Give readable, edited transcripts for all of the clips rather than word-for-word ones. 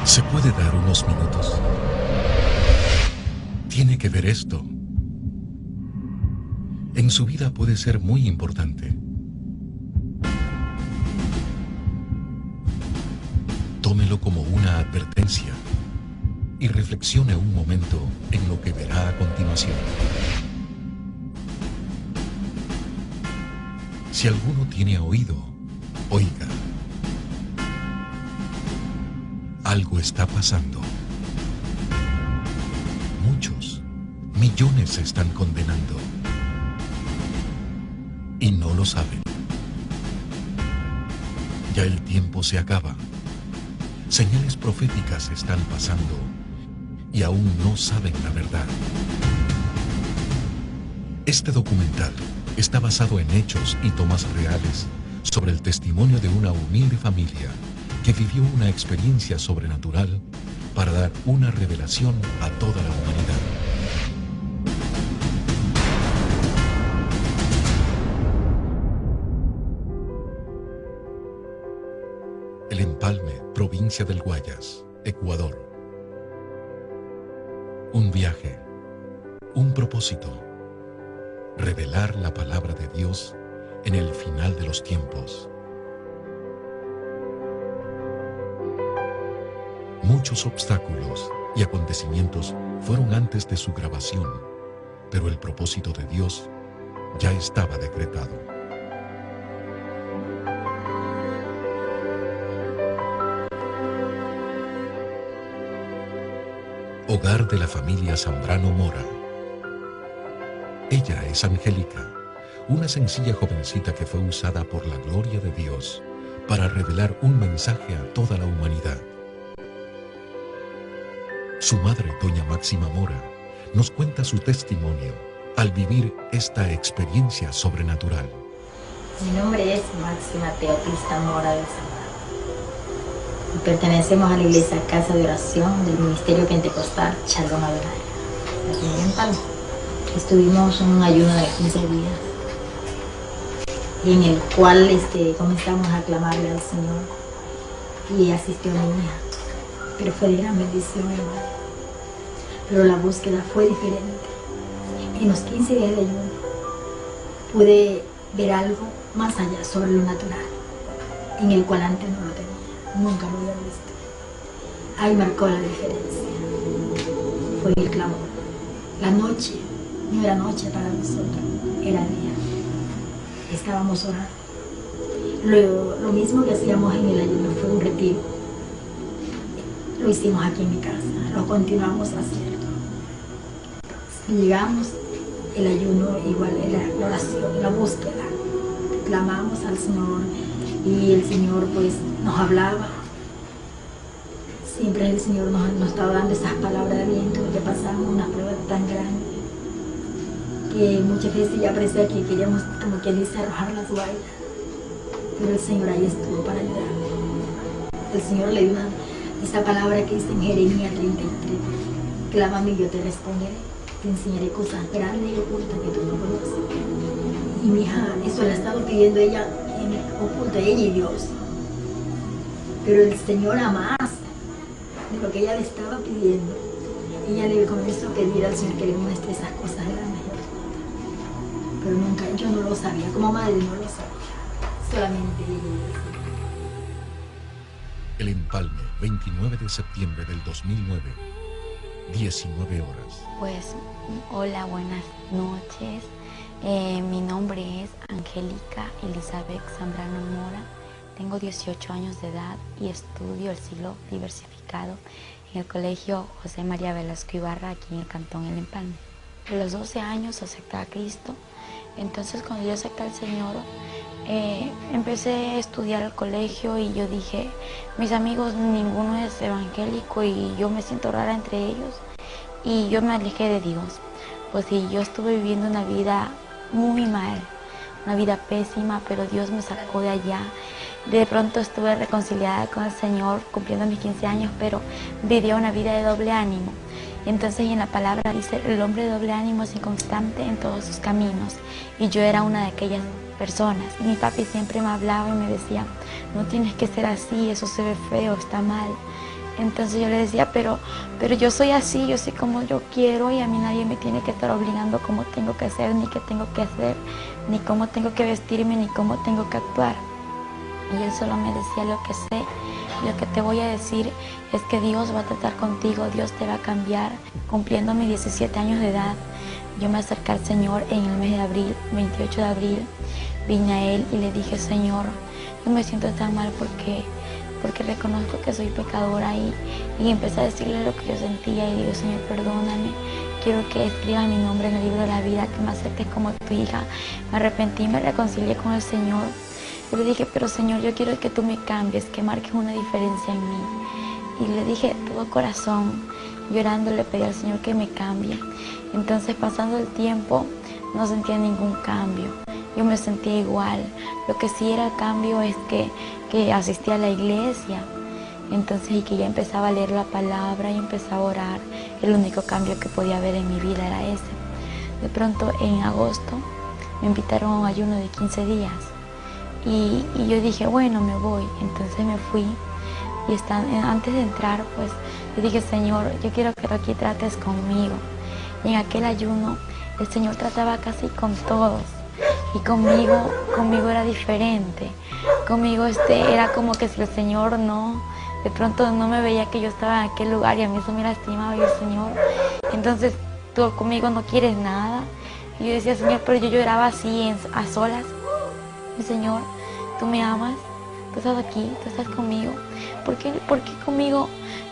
¿Se puede dar unos minutos? Tiene que ver esto. En su vida puede ser muy importante. Tómelo como una advertencia y reflexione un momento en lo que verá a continuación. Si alguno tiene oído, oiga. Algo está pasando. Muchos, millones se están condenando. Y no lo saben. Ya el tiempo se acaba. Señales proféticas están pasando y aún no saben la verdad. Este documental está basado en hechos y tomas reales sobre el testimonio de una humilde familia que vivió una experiencia sobrenatural para dar una revelación a toda la humanidad. El Empalme, provincia del Guayas, Ecuador. Un viaje, un propósito, revelar la palabra de Dios en el final de los tiempos. Muchos obstáculos y acontecimientos fueron antes de su grabación, pero el propósito de Dios ya estaba decretado. Hogar de la familia Zambrano Mora. Ella es Angélica, una sencilla jovencita que fue usada por la gloria de Dios para revelar un mensaje a toda la humanidad. Su madre, doña Máxima Mora, nos cuenta su testimonio al vivir esta experiencia sobrenatural. Mi nombre es Máxima Teoplista Mora de Zambrano. Pertenecemos a la iglesia Casa de Oración del Ministerio Pentecostal Shalom Adonai, aquí en Empalme. Estuvimos en un ayuno de 15 días en el cual comenzamos a clamarle al Señor y asistió a mi hija, pero fue de gran bendición, hermano. Pero la búsqueda fue diferente. En los 15 días de ayuno pude ver algo más allá sobre lo natural, en el cual antes no lo tenía. Nunca lo había visto. Ahí marcó la diferencia. Fue el clamor. La noche no era noche para nosotros, era día. Estábamos orando. Lo mismo que hacíamos en el ayuno fue un retiro. Lo hicimos aquí en mi casa, lo continuamos haciendo. Llegamos, el ayuno igual era la oración, la búsqueda. Clamamos al Señor y el Señor pues nos hablaba. Siempre el Señor nos estaba dando esas palabras de aliento, porque pasamos una prueba tan grande que muchas veces ya parecía que queríamos, como que dice, arrojar la toalla. Pero el Señor ahí estuvo para ayudarnos. El Señor le dio esa palabra que dice en Jeremías 33, clámame y yo te responderé, te enseñaré cosas grandes y ocultas que tú no conoces. Y mi hija, eso le ha estado pidiendo ella en oculto, ella y Dios. Pero el Señor a más de lo que ella le estaba pidiendo, ella le comenzó a pedir al Señor que le muestre esas cosas grandes. Pero nunca, yo no lo sabía, como madre no lo sabía, solamente ella. El Empalme, 29 de septiembre del 2009, 19 horas. Pues, hola, buenas noches. Mi nombre es Angélica Elizabeth Zambrano Mora. Tengo 18 años de edad y estudio el siglo diversificado en el Colegio José María Velasco Ibarra, aquí en el Cantón El Empalme. A los 12 años acepté a Cristo. Entonces, cuando yo acepté al Señor, empecé a estudiar al colegio y yo dije, mis amigos, ninguno es evangélico y yo me siento rara entre ellos. Y yo me alejé de Dios. Pues sí, yo estuve viviendo una vida muy mal, una vida pésima, pero Dios me sacó de allá. De pronto estuve reconciliada con el Señor, cumpliendo mis 15 años, pero vivía una vida de doble ánimo. Entonces en la palabra dice, el hombre de doble ánimo es inconstante en todos sus caminos. Y yo era una de aquellas personas. Y mi papi siempre me hablaba y me decía, no tienes que ser así, eso se ve feo, está mal. Entonces yo le decía, pero yo soy así, yo soy como yo quiero y a mí nadie me tiene que estar obligando cómo tengo que ser, ni qué tengo que hacer, ni cómo tengo que vestirme, ni cómo tengo que actuar. Y él solo me decía, lo que sé, lo que te voy a decir es que Dios va a tratar contigo, Dios te va a cambiar. Cumpliendo mis 17 años de edad, yo me acerqué al Señor en el mes de abril, 28 de abril, vine a Él y le dije, Señor, yo me siento tan mal porque reconozco que soy pecadora y empecé a decirle lo que yo sentía y digo, Señor, perdóname, quiero que escribas mi nombre en el libro de la vida, que me aceptes como tu hija. Me arrepentí, me reconcilié con el Señor. Yo le dije, pero Señor, yo quiero que tú me cambies, que marques una diferencia en mí. Y le dije de todo corazón, llorando, le pedí al Señor que me cambie. Entonces, pasando el tiempo, no sentía ningún cambio. Yo me sentía igual. Lo que sí era el cambio es que asistía a la iglesia. Entonces, y que ya empezaba a leer la palabra y empezaba a orar. El único cambio que podía haber en mi vida era ese. De pronto, en agosto, me invitaron a un ayuno de 15 días. Y yo dije, bueno, me voy. Entonces me fui. Y antes de entrar, pues, yo dije, Señor, yo quiero que tú aquí trates conmigo. Y en aquel ayuno, el Señor trataba casi con todos. Y conmigo era diferente. Conmigo era como que si el Señor de pronto no me veía que yo estaba en aquel lugar y a mí eso me lastimaba y el Señor, entonces tú conmigo no quieres nada. Y yo decía, Señor, pero yo lloraba así a solas. Y Señor, tú me amas, tú estás aquí, tú estás conmigo. ¿Por qué conmigo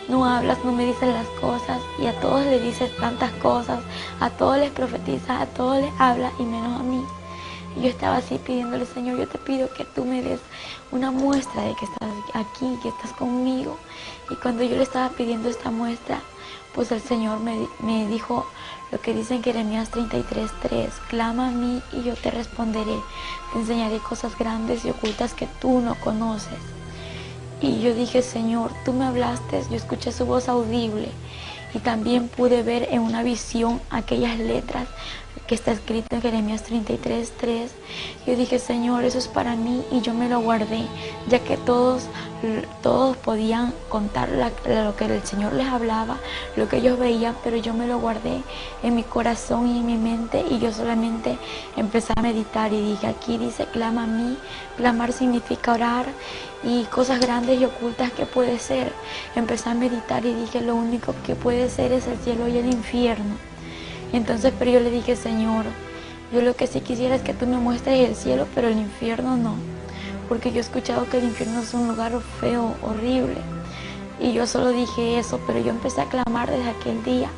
no hablas, no me dices las cosas? Y a todos le dices tantas cosas, a todos les profetizas, a todos les hablas y menos a mí. Y yo estaba así pidiéndole, Señor, yo te pido que tú me des una muestra de que estás aquí, que estás conmigo. Y cuando yo le estaba pidiendo esta muestra, pues el Señor me dijo lo que dice en Jeremías 33:3, clama a mí y yo te responderé, te enseñaré cosas grandes y ocultas que tú no conoces. Y yo dije, Señor, tú me hablaste, yo escuché su voz audible y también pude ver en una visión aquellas letras que está escrito en Jeremías 33:3. Yo dije, Señor, eso es para mí y yo me lo guardé, ya que todos podían contar lo que el Señor les hablaba, lo que ellos veían, pero yo me lo guardé en mi corazón y en mi mente y yo solamente empecé a meditar y dije, aquí dice, clama a mí. Clamar significa orar y cosas grandes y ocultas que puede ser. Empecé a meditar y dije, lo único que puede ser es el cielo y el infierno. Entonces, pero yo le dije, Señor, yo lo que sí quisiera es que tú me muestres el cielo, pero el infierno no. Porque yo he escuchado que el infierno es un lugar feo, horrible. Y yo solo dije eso, pero yo empecé a clamar desde aquel día.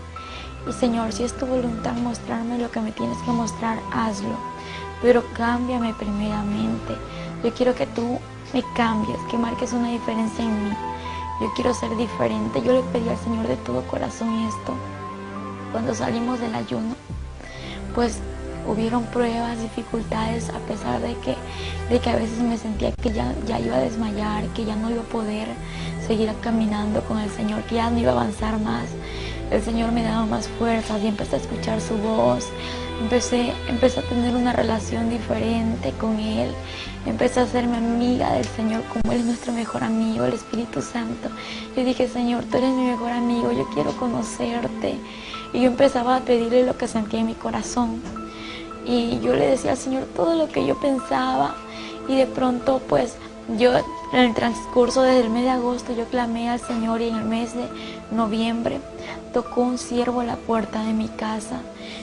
Y Señor, si es tu voluntad mostrarme lo que me tienes que mostrar, hazlo. Pero cámbiame primeramente. Yo quiero que tú me cambies, que marques una diferencia en mí. Yo quiero ser diferente. Yo le pedí al Señor de todo corazón esto. Cuando salimos del ayuno, pues hubieron pruebas, dificultades, a pesar de que a veces me sentía que ya iba a desmayar, que ya no iba a poder seguir caminando con el Señor, que ya no iba a avanzar más. El Señor me daba más fuerzas y empecé a escuchar su voz. Empecé a tener una relación diferente con Él. Empecé a hacerme amiga del Señor, como Él es nuestro mejor amigo, el Espíritu Santo. Yo dije, Señor, tú eres mi mejor amigo, yo quiero conocerte. Y yo empezaba a pedirle lo que sentía en mi corazón. Y yo le decía al Señor todo lo que yo pensaba. Y de pronto, pues, yo en el transcurso desde el mes de agosto, yo clamé al Señor y en el mes de noviembre tocó un siervo a la puerta de mi casa.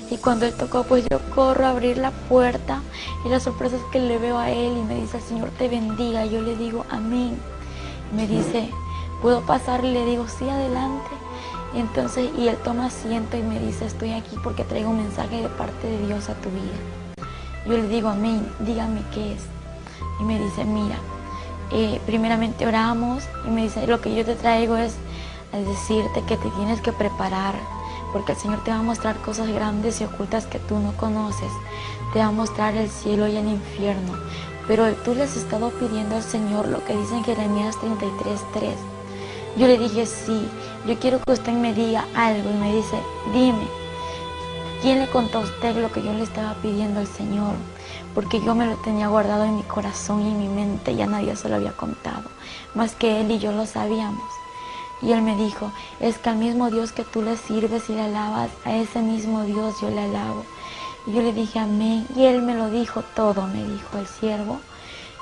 Y cuando él tocó, pues yo corro a abrir la puerta y la sorpresa es que le veo a él y me dice, el Señor te bendiga. Y yo le digo, amén. Y me dice, ¿puedo pasar? Y le digo, sí, adelante. Y él toma asiento y me dice, estoy aquí porque traigo un mensaje de parte de Dios a tu vida. Yo le digo, amén, dígame qué es. Y me dice, mira, primeramente oramos y me dice, lo que yo te traigo es decirte que te tienes que preparar porque el Señor te va a mostrar cosas grandes y ocultas que tú no conoces. Te va a mostrar el cielo y el infierno. Pero tú le has estado pidiendo al Señor lo que dice en Jeremías 33:3. Yo le dije, sí, yo quiero que usted me diga algo. Y me dice, dime, ¿quién le contó a usted lo que yo le estaba pidiendo al Señor? Porque yo me lo tenía guardado en mi corazón y en mi mente, ya nadie se lo había contado, más que Él y yo lo sabíamos. Y él me dijo, es que al mismo Dios que tú le sirves y le alabas, a ese mismo Dios yo le alabo. Y yo le dije amén, y él me lo dijo todo, me dijo el siervo.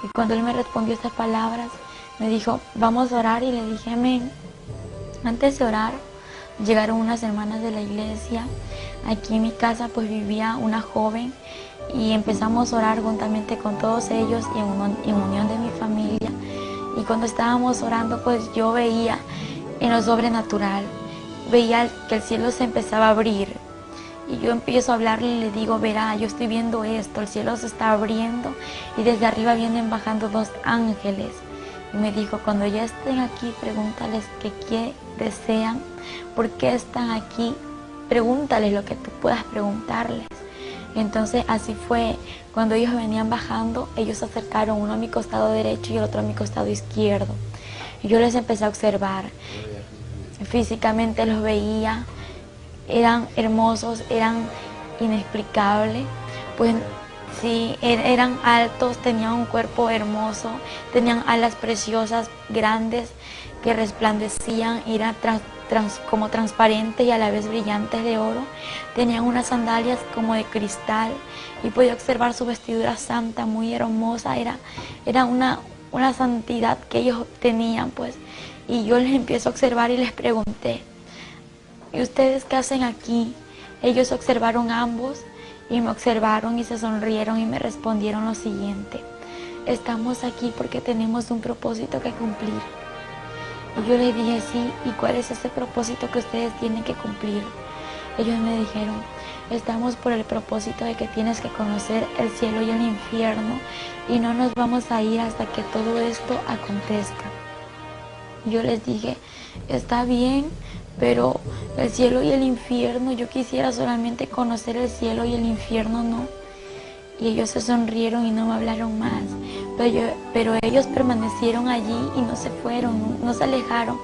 Y cuando él me respondió estas palabras, me dijo, vamos a orar, y le dije amén. Antes de orar, llegaron unas hermanas de la iglesia. Aquí en mi casa pues vivía una joven, y empezamos a orar juntamente con todos ellos y en unión de mi familia. Y cuando estábamos orando, pues yo veía en lo sobrenatural, veía que el cielo se empezaba a abrir. Y yo empiezo a hablarle y le digo, verá, yo estoy viendo esto, el cielo se está abriendo y desde arriba vienen bajando 2 ángeles. Y me dijo, cuando ya estén aquí, pregúntales qué desean, por qué están aquí, pregúntales lo que tú puedas preguntarles. Entonces así fue, cuando ellos venían bajando, ellos se acercaron, uno a mi costado derecho y el otro a mi costado izquierdo. Y yo les empecé a observar, físicamente los veía, eran hermosos, eran inexplicables, pues sí, eran altos, tenían un cuerpo hermoso, tenían alas preciosas, grandes, que resplandecían, eran como transparentes y a la vez brillantes de oro. Tenían unas sandalias como de cristal y podía observar su vestidura santa, muy hermosa, era una santidad que ellos tenían, pues. Y yo les empiezo a observar y les pregunté, ¿y ustedes qué hacen aquí? Ellos observaron ambos y me observaron y se sonrieron y me respondieron lo siguiente: estamos aquí porque tenemos un propósito que cumplir. Y yo les dije, sí, ¿y cuál es ese propósito que ustedes tienen que cumplir? Ellos me dijeron, estamos por el propósito de que tienes que conocer el cielo y el infierno y no nos vamos a ir hasta que todo esto acontezca. Yo les dije, está bien, pero el cielo y el infierno, yo quisiera solamente conocer el cielo y el infierno no. Y ellos se sonrieron y no me hablaron más, pero ellos permanecieron allí y no se fueron, no se alejaron.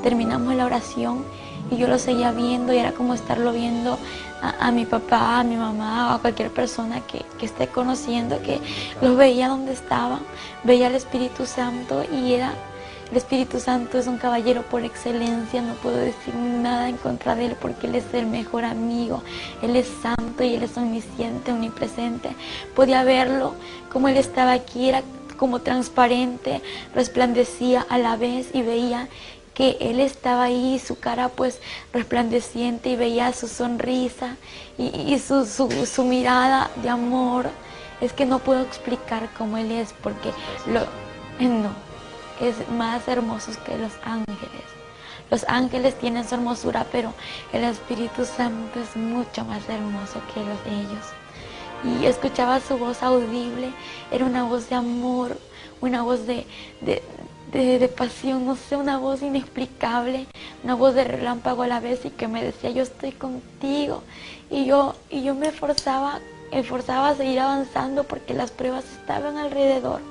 Terminamos la oración y yo lo seguía viendo y era como estarlo viendo a mi papá, a mi mamá o a cualquier persona que esté conociendo, que los veía donde estaban, veía al Espíritu Santo y el Espíritu Santo es un caballero por excelencia, no puedo decir nada en contra de él porque él es el mejor amigo, él es santo y él es omnisciente, omnipresente. Podía verlo como él estaba aquí, era como transparente, resplandecía a la vez y veía que él estaba ahí, su cara pues resplandeciente y veía su sonrisa y su mirada de amor. Es que no puedo explicar cómo él es porque no. Es más hermosos que los ángeles. Los ángeles tienen su hermosura, pero el Espíritu Santo es mucho más hermoso que los de ellos. Y escuchaba su voz audible, era una voz de amor, una voz de pasión, no sé, una voz inexplicable, una voz de relámpago a la vez y que me decía, yo estoy contigo. Y yo me esforzaba a seguir avanzando porque las pruebas estaban alrededor.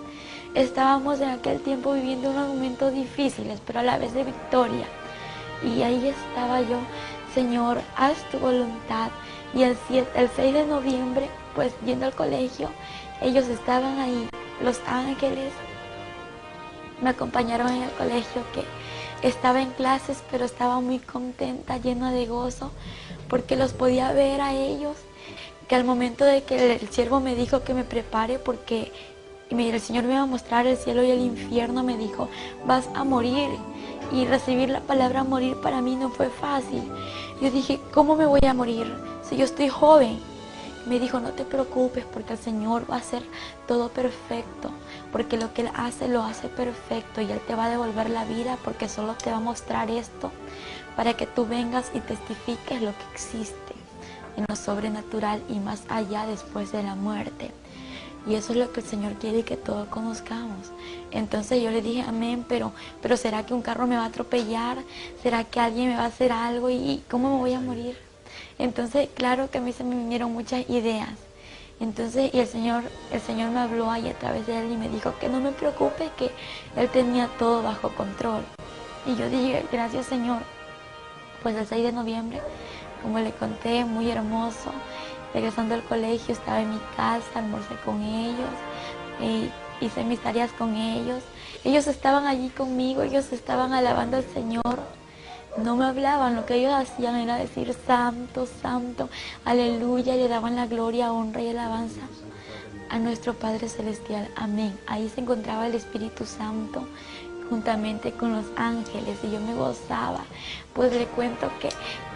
Estábamos en aquel tiempo viviendo unos momentos difíciles, pero a la vez de victoria. Y ahí estaba yo, Señor, haz tu voluntad. Y el 6 de noviembre, pues yendo al colegio, ellos estaban ahí, los ángeles me acompañaron en el colegio, que estaba en clases, pero estaba muy contenta, llena de gozo, porque los podía ver a ellos, que al momento de que el siervo me dijo que me prepare, porque el Señor me iba a mostrar el cielo y el infierno, me dijo, vas a morir. Y recibir la palabra morir para mí no fue fácil. Yo dije, ¿cómo me voy a morir si yo estoy joven? Me dijo, no te preocupes porque el Señor va a hacer todo perfecto, porque lo que Él hace, lo hace perfecto y Él te va a devolver la vida porque solo te va a mostrar esto para que tú vengas y testifiques lo que existe en lo sobrenatural y más allá después de la muerte. Y eso es lo que el Señor quiere que todos conozcamos. Entonces yo le dije, amén, pero ¿será que un carro me va a atropellar? ¿Será que alguien me va a hacer algo? ¿Y cómo me voy a morir? Entonces, claro que a mí se me vinieron muchas ideas. Entonces, y el Señor me habló ahí a través de él y me dijo que no me preocupe, que Él tenía todo bajo control. Y yo dije, gracias Señor. Pues el 6 de noviembre, como le conté, muy hermoso. Regresando al colegio, estaba en mi casa, almorcé con ellos, hice mis tareas con ellos. Ellos estaban allí conmigo, ellos estaban alabando al Señor. no me hablaban, lo que ellos hacían era decir santo, santo, aleluya, y le daban la gloria, honra y alabanza a nuestro Padre Celestial, amén. Ahí se encontraba el Espíritu Santo juntamente con los ángeles y yo me gozaba. Pues le cuento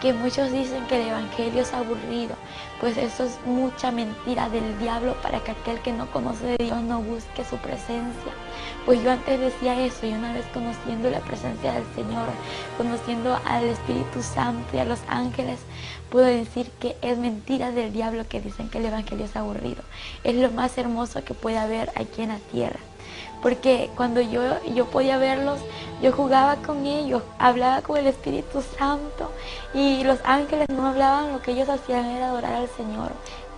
que muchos dicen que el evangelio es aburrido, pues eso es mucha mentira del diablo para que aquel que no conoce de Dios no busque su presencia. Pues yo antes decía eso, y una vez conociendo la presencia del Señor, conociendo al Espíritu Santo y a los ángeles, puedo decir que es mentira del diablo que dicen que el evangelio es aburrido. Es lo más hermoso que puede haber aquí en la tierra. Porque cuando yo podía verlos, yo jugaba con ellos, hablaba con el Espíritu Santo y los ángeles no hablaban, lo que ellos hacían era adorar al Señor.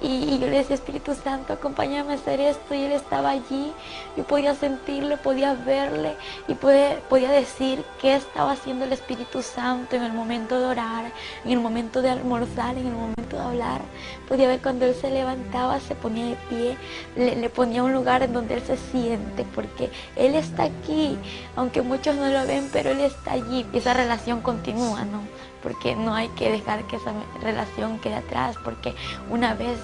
Y yo le decía, Espíritu Santo, acompáñame a hacer esto, y Él estaba allí. Yo podía sentirle, podía verle y podía decir qué estaba haciendo el Espíritu Santo en el momento de orar, en el momento de almorzar, en el momento de hablar. Podía ver cuando Él se levantaba, se ponía de pie, le ponía un lugar en donde Él se siente, porque Él está aquí, aunque muchos no lo ven, pero Él está allí. Y esa relación continúa, ¿no? Porque no hay que dejar que esa relación quede atrás, porque una vez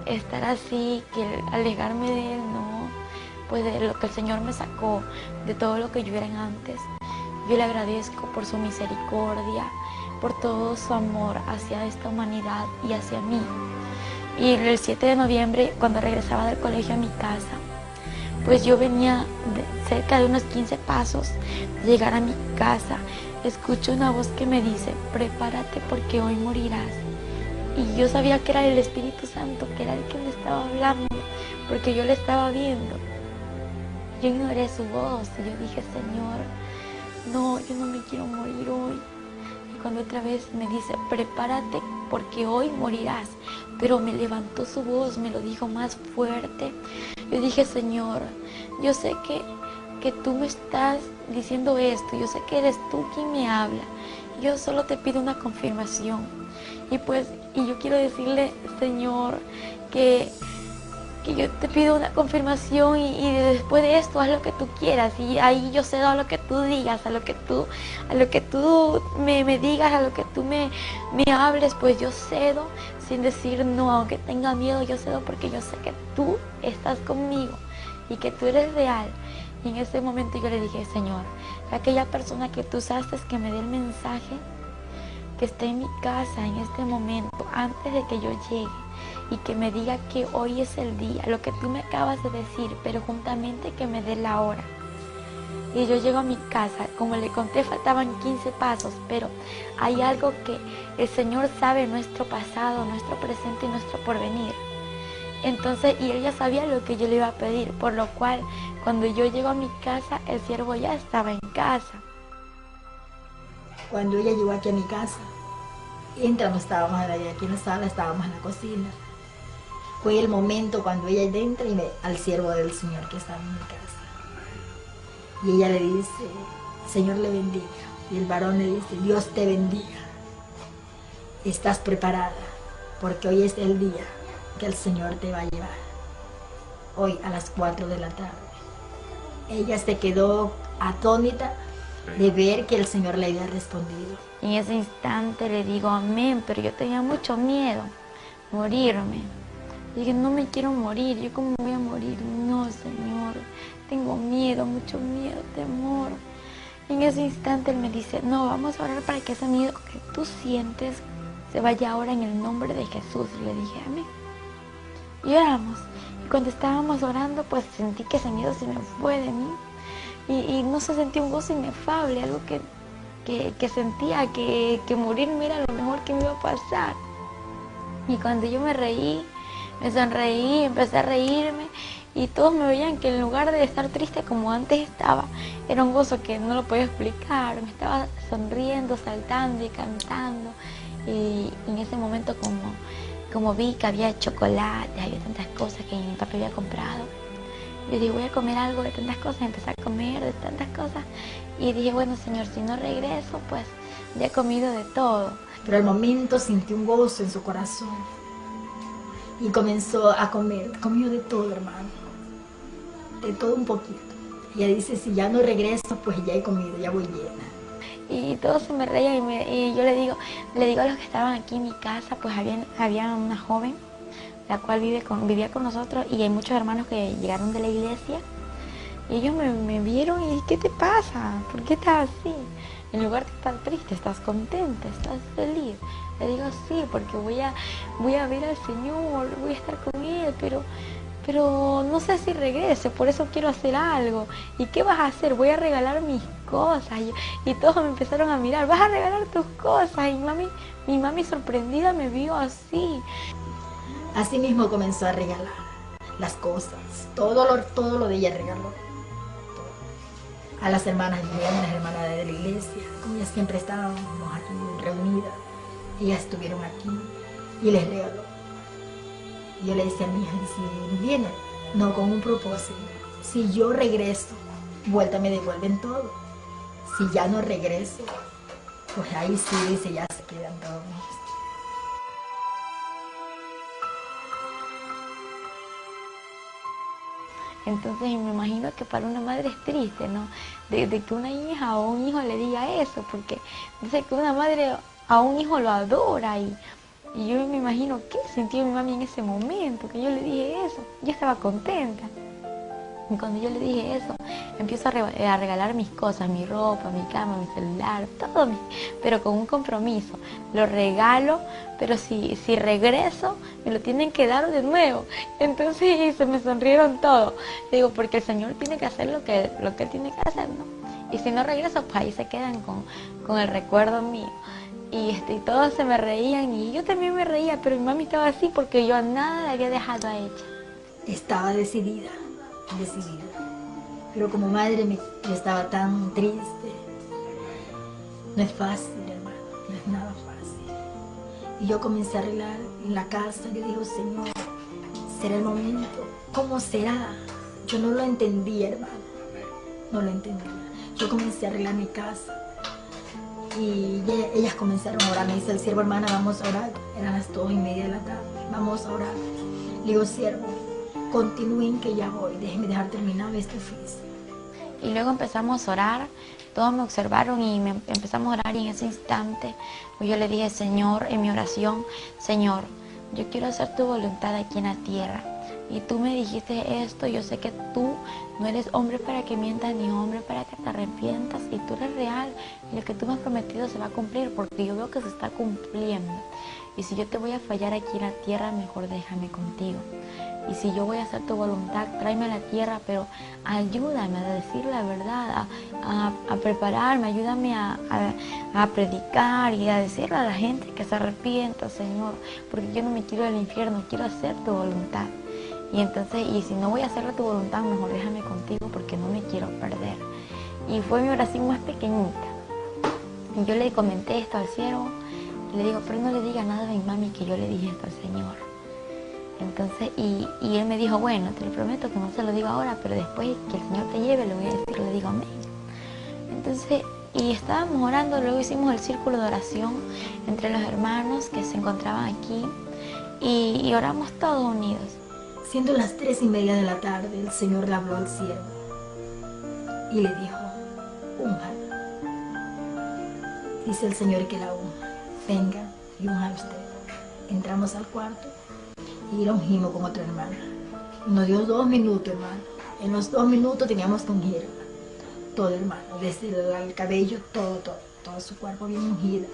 estar así, que alejarme de Él, no, pues de lo que el Señor me sacó, de todo lo que yo era antes. Yo le agradezco por su misericordia, por todo su amor hacia esta humanidad y hacia mí. Y el 7 de noviembre, cuando regresaba del colegio a mi casa, pues yo venía cerca de unos 15 pasos de llegar a mi casa. Escucho una voz que me dice, prepárate porque hoy morirás. Y yo sabía que era el Espíritu Santo, que era el que me estaba hablando, porque yo le estaba viendo. Yo ignoré su voz y yo dije, Señor, no, yo no me quiero morir hoy. Y cuando otra vez me dice, prepárate porque hoy morirás. Pero me levantó su voz, me lo dijo más fuerte. Yo dije, Señor, yo sé que tú me estás diciendo esto, yo sé que eres tú quien me habla, yo solo te pido una confirmación. Y yo quiero decirle, Señor, que yo te pido una confirmación y después de esto haz lo que tú quieras, y ahí yo cedo a lo que tú digas, a lo que tú me digas, a lo que tú me hables, pues yo cedo sin decir no, aunque tenga miedo, yo cedo porque yo sé que tú estás conmigo y que tú eres real. Y en ese momento yo le dije, Señor, aquella persona que tú usaste que me dé el mensaje, que esté en mi casa en este momento, antes de que yo llegue, y que me diga que hoy es el día, lo que tú me acabas de decir, pero juntamente que me dé la hora. Y yo llego a mi casa, como le conté, faltaban 15 pasos, pero hay algo que el Señor sabe, nuestro pasado, nuestro presente y nuestro porvenir. Entonces, y Él ya sabía lo que yo le iba a pedir, por lo cual, cuando yo llego a mi casa, el siervo ya estaba en casa. Cuando ella llegó aquí a mi casa, entramos, estábamos aquí en la sala, estábamos en la cocina. Fue el momento cuando ella entra y ve al siervo del Señor que estaba en mi casa. Y ella le dice, Señor le bendiga. Y el varón le dice, Dios te bendiga. Estás preparada, porque hoy es el día que el Señor te va a llevar. Hoy a las 4 de la tarde. Ella se quedó atónita de ver que el Señor le había respondido. En ese instante le digo amén, pero yo tenía mucho miedo, morirme. Dije, no me quiero morir, ¿yo cómo voy a morir? No, Señor, tengo miedo, mucho miedo, temor. En ese instante Él me dice, no, vamos a orar para que ese miedo que tú sientes se vaya ahora en el nombre de Jesús. Y le dije, amén. Y oramos. Y cuando estábamos orando, pues sentí que ese miedo se me fue de mí. Y no se sentía un gozo inefable, algo que sentía que morirme era lo mejor que me iba a pasar. Y cuando yo me reí, me sonreí, empecé a reírme, y todos me veían que en lugar de estar triste como antes estaba, era un gozo que no lo podía explicar. Me estaba sonriendo, saltando y cantando. Y en ese momento como vi que había chocolate, había tantas cosas que mi papá había comprado, yo dije, voy a comer algo de tantas cosas, empecé a comer de tantas cosas, y dije, bueno, Señor, si no regreso, pues ya he comido de todo. Pero al momento sintió un gozo en su corazón y comenzó a comer, comió de todo, hermano, de todo un poquito. Ella dice, si ya no regreso, pues ya he comido, ya voy llena. y todos se me reían y yo le digo a los que estaban aquí en mi casa, pues había una joven, la cual vivía con nosotros, y hay muchos hermanos que llegaron de la iglesia, y ellos me vieron y ¿qué te pasa? ¿Por qué estás así? En lugar de estar triste, estás contenta, estás feliz. Le digo sí, porque voy a ver al Señor, voy a estar con Él, pero no sé si regrese, por eso quiero hacer algo. ¿Y qué vas a hacer? Voy a regalar mis cosas. Y todos me empezaron a mirar, vas a regalar tus cosas. Y mi mami sorprendida me vio así. Así mismo comenzó a regalar las cosas, todo lo de ella regaló. A las hermanas, las hermanas de la iglesia, como ellas siempre estábamos aquí reunidas, ellas estuvieron aquí y les regaló. Y yo le decía a mi hija, si vienen, no con un propósito, si yo regreso, vuelta me devuelven todo. Si ya no regreso, pues ahí sí, dice, ya se quedan todos. Entonces me imagino que para una madre es triste, ¿no? De que una hija o un hijo le diga eso, porque dice que una madre a un hijo lo adora y yo me imagino qué sintió mi mami en ese momento, que yo le dije eso. Yo estaba contenta. Y cuando yo le dije eso, empiezo a regalar mis cosas, mi ropa, mi cama, mi celular, todo, pero con un compromiso. Lo regalo, pero si regreso, me lo tienen que dar de nuevo. Entonces se me sonrieron todos. Digo, porque el Señor tiene que hacer lo que Él tiene que hacer, ¿no? Y si no regreso, pues ahí se quedan con el recuerdo mío. Y todos se me reían y yo también me reía, pero mi mami estaba así porque yo nada le había dejado a ella. Estaba decidida. Pero como madre yo estaba tan triste. No es fácil, hermano, no es nada fácil. Y yo comencé a arreglar en la casa. Yo digo, Señor, ¿será el momento? ¿Cómo será? Yo no lo entendía, hermano, no lo entendía. Yo comencé a arreglar mi casa y ellas comenzaron a orar. Me dice el siervo, hermana, vamos a orar. Eran las 2:30 de la tarde, vamos a orar. Le digo, siervo, continúen que ya voy, déjenme dejar terminado este oficio. Y luego empezamos a orar, todos me observaron y empezamos a orar, y en ese instante pues yo le dije, Señor, en mi oración, Señor, yo quiero hacer tu voluntad aquí en la tierra. Y tú me dijiste esto, yo sé que tú no eres hombre para que mientas ni hombre para que te arrepientas, y tú eres real y lo que tú me has prometido se va a cumplir, porque yo veo que se está cumpliendo. Y si yo te voy a fallar aquí en la tierra, mejor déjame contigo. Y si yo voy a hacer tu voluntad, tráeme a la tierra, pero ayúdame a decir la verdad, a prepararme, ayúdame a predicar y a decirle a la gente que se arrepienta, Señor, porque yo no me quiero del infierno, quiero hacer tu voluntad. Y entonces, y si no voy a hacer tu voluntad, mejor déjame contigo porque no me quiero perder. Y fue mi oración más pequeñita. Y yo le comenté esto al siervo, y le digo, pero no le diga nada a mi mami que yo le dije esto al Señor. Entonces, y él me dijo, bueno, te lo prometo que no se lo digo ahora, pero después que el Señor te lleve, le voy a decir, le digo amén. Entonces, y estábamos orando, luego hicimos el círculo de oración entre los hermanos que se encontraban aquí, y oramos todos unidos. Siendo las 3:30 de la tarde, el Señor le habló al siervo y le dijo, úngala. Dice el Señor que la unja, venga y unja usted. Entramos al cuarto y la ungimos con otra hermana. Nos dio 2 minutos, hermano. En los 2 minutos teníamos que ungir todo, hermano, desde el cabello, todo su cuerpo bien ungido.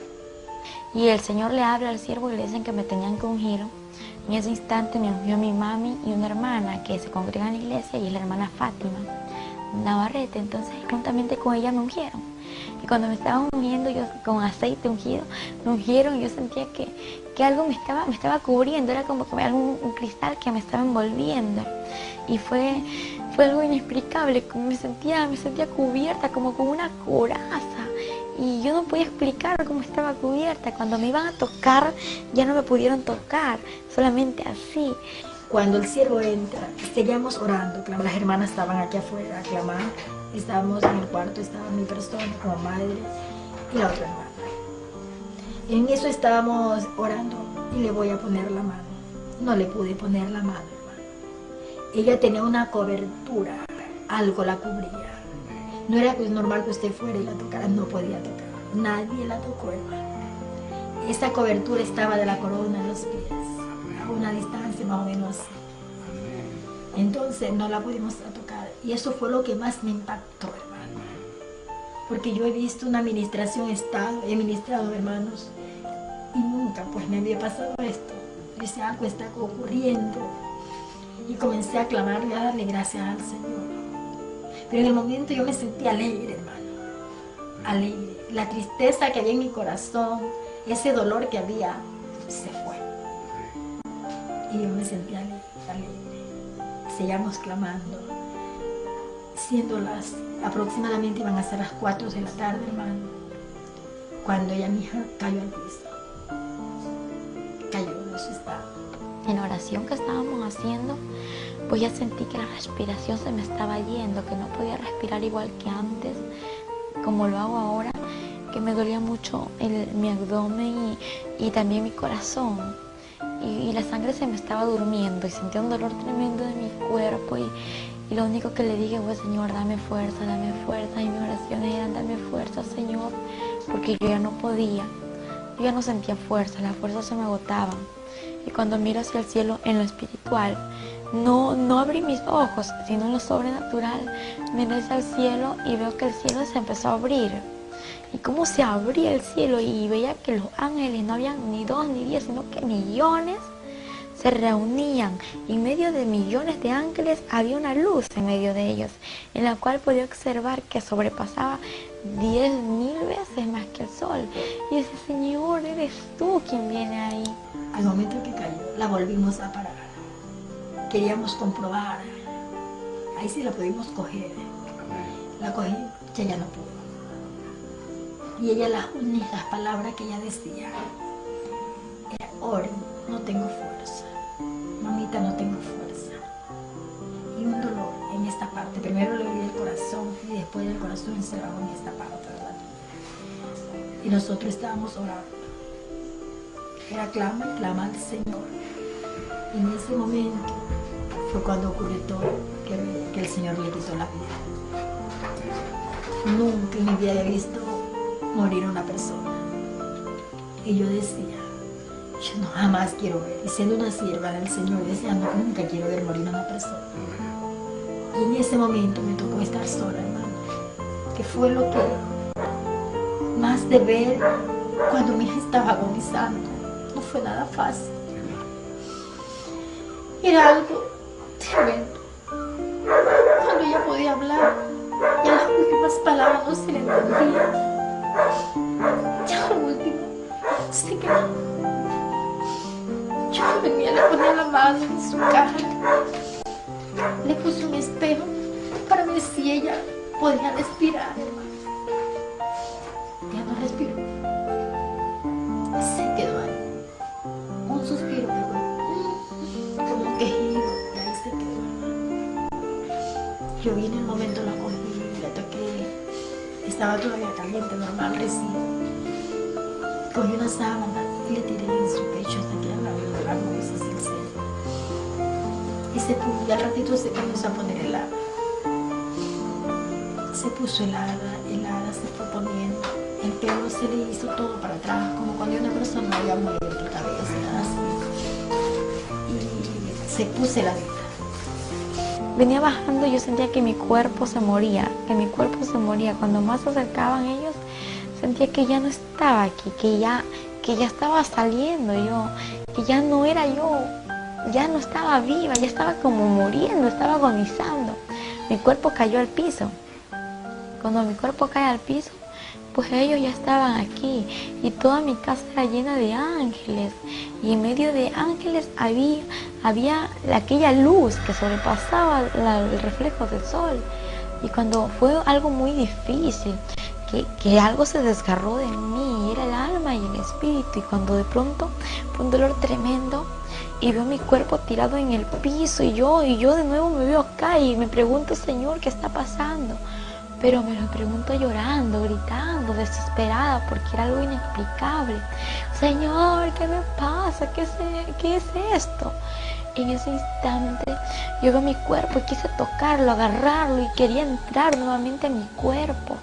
Y el Señor le habla al siervo y le dicen que me tenían que ungir. En ese instante me ungió mi mami y una hermana que se congrega en la iglesia, y es la hermana Fátima Navarrete. Entonces juntamente con ella me ungieron. Y cuando me estaban ungiendo, yo con aceite ungido, me ungieron, y yo sentía que algo me estaba cubriendo, era como que un cristal que me estaba envolviendo. Y fue algo inexplicable, me sentía cubierta como con una coraza. Y yo no podía explicar cómo estaba cubierta. Cuando me iban a tocar, ya no me pudieron tocar, solamente así. Cuando el siervo entra, seguíamos orando, las hermanas estaban aquí afuera clamando. Estábamos en el cuarto, estaba mi persona como madre y la otra hermana. En eso estábamos orando y le voy a poner la mano. No le pude poner la mano, hermano. Ella tenía una cobertura, algo la cubría. No era normal que usted fuera y la tocara, no podía tocar. nadie la tocó, hermano. Esa cobertura estaba de la corona a los pies, a una distancia más o menos así. Entonces no la pudimos tocar. Y eso fue lo que más me impactó, hermano. Porque yo he visto una administración estado, he ministrado, hermanos, y nunca pues me había pasado esto. Dice, algo está ocurriendo. Y comencé a clamarle, a darle gracias al Señor. Pero en el momento yo me sentí alegre, hermano. Alegre. La tristeza que había en mi corazón, ese dolor que había, se fue. Y yo me sentí alegre. Seguíamos clamando. Siendo aproximadamente iban a ser las 4 de la tarde, hermano, cuando ella, mi hija, cayó al piso. Cayó de su estado. En la oración que estábamos haciendo, pues ya sentí que la respiración se me estaba yendo, que no podía respirar igual que antes, como lo hago ahora, que me dolía mucho mi abdomen y también mi corazón. Y la sangre se me estaba durmiendo y sentía un dolor tremendo de mi cuerpo y lo único que le dije fue, Señor, dame fuerza, y mis oraciones eran, dame fuerza, Señor, porque yo ya no podía, yo ya no sentía fuerza, las fuerzas se me agotaban. Y cuando miro hacia el cielo en lo espiritual, no abrí mis ojos, sino en lo sobrenatural, miré hacia el cielo y veo que el cielo se empezó a abrir. Y cómo se abría el cielo y veía que los ángeles no habían ni 2 ni 10, sino que millones se reunían. Y en medio de millones de ángeles había una luz en medio de ellos, en la cual podía observar que sobrepasaba 10.000 veces más que el sol. Y ese Señor, eres tú quien viene ahí. Al momento que cayó, la volvimos a parar. Queríamos comprobar. Ahí sí la pudimos coger. La cogí, ella no pudo. Y ella, las únicas palabras que ella decía era, oren, no tengo fuerza. Mamita, no tengo fuerza. Y un dolor en esta parte. Primero le dolía el corazón y después el corazón se bajó en esta parte, ¿verdad? Y nosotros estábamos orando. Era clama y clama al Señor. Y en ese momento fue cuando ocurrió todo, que el Señor le quitó la vida. Nunca en mi vida había visto morir una persona. Y yo decía, yo no jamás quiero ver. Y siendo una sierva del Señor, decía, no, nunca quiero ver morir a una persona. Y en ese momento me tocó estar sola, hermano. Que fue lo que más de ver cuando mi hija estaba agonizando. No fue nada fácil. Era algo tremendo. Cuando ella podía hablar, ya las últimas palabras no se le entendían. Ya lo último se quedó. Yo venía, le ponía la mano en su cara, le puse un espejo para ver si ella podía respirar. Ya no respiró. Se quedó ahí. Un suspiro, como un quejido, y ahí se quedó. Yo vi en el momento, la cogí, la toqué. Estaba todavía caliente, normal, recién. Cogí una sábana y le tiré en su pecho hasta que al lado de la luz y sin ser. Y se puso, y al ratito se comenzó a poner helada. Se puso helada, se fue poniendo. El pelo se le hizo todo para atrás, como cuando una persona había muerto de cabeza, así. Y se puso heladita. Venía bajando y yo sentía que mi cuerpo se moría, Cuando más se acercaban ellos, sentía que ya no estaba aquí, que ya estaba saliendo yo, que ya no era yo, ya no estaba viva, ya estaba como muriendo, estaba agonizando. Mi cuerpo cayó al piso. Cuando mi cuerpo cae al piso, pues ellos ya estaban aquí y toda mi casa era llena de ángeles y en medio de ángeles había aquella luz que sobrepasaba el reflejo del sol. Y cuando fue algo muy difícil, que algo se desgarró de mí, era el alma y el espíritu, y cuando de pronto fue un dolor tremendo y veo mi cuerpo tirado en el piso y yo de nuevo me veo acá y me pregunto, Señor, ¿qué está pasando? Pero me lo pregunto llorando, gritando, desesperada, porque era algo inexplicable. Señor, ¿qué me pasa? ¿Qué es esto? en ese instante yo veo mi cuerpo y quise tocarlo, agarrarlo y quería entrar nuevamente a mi cuerpo.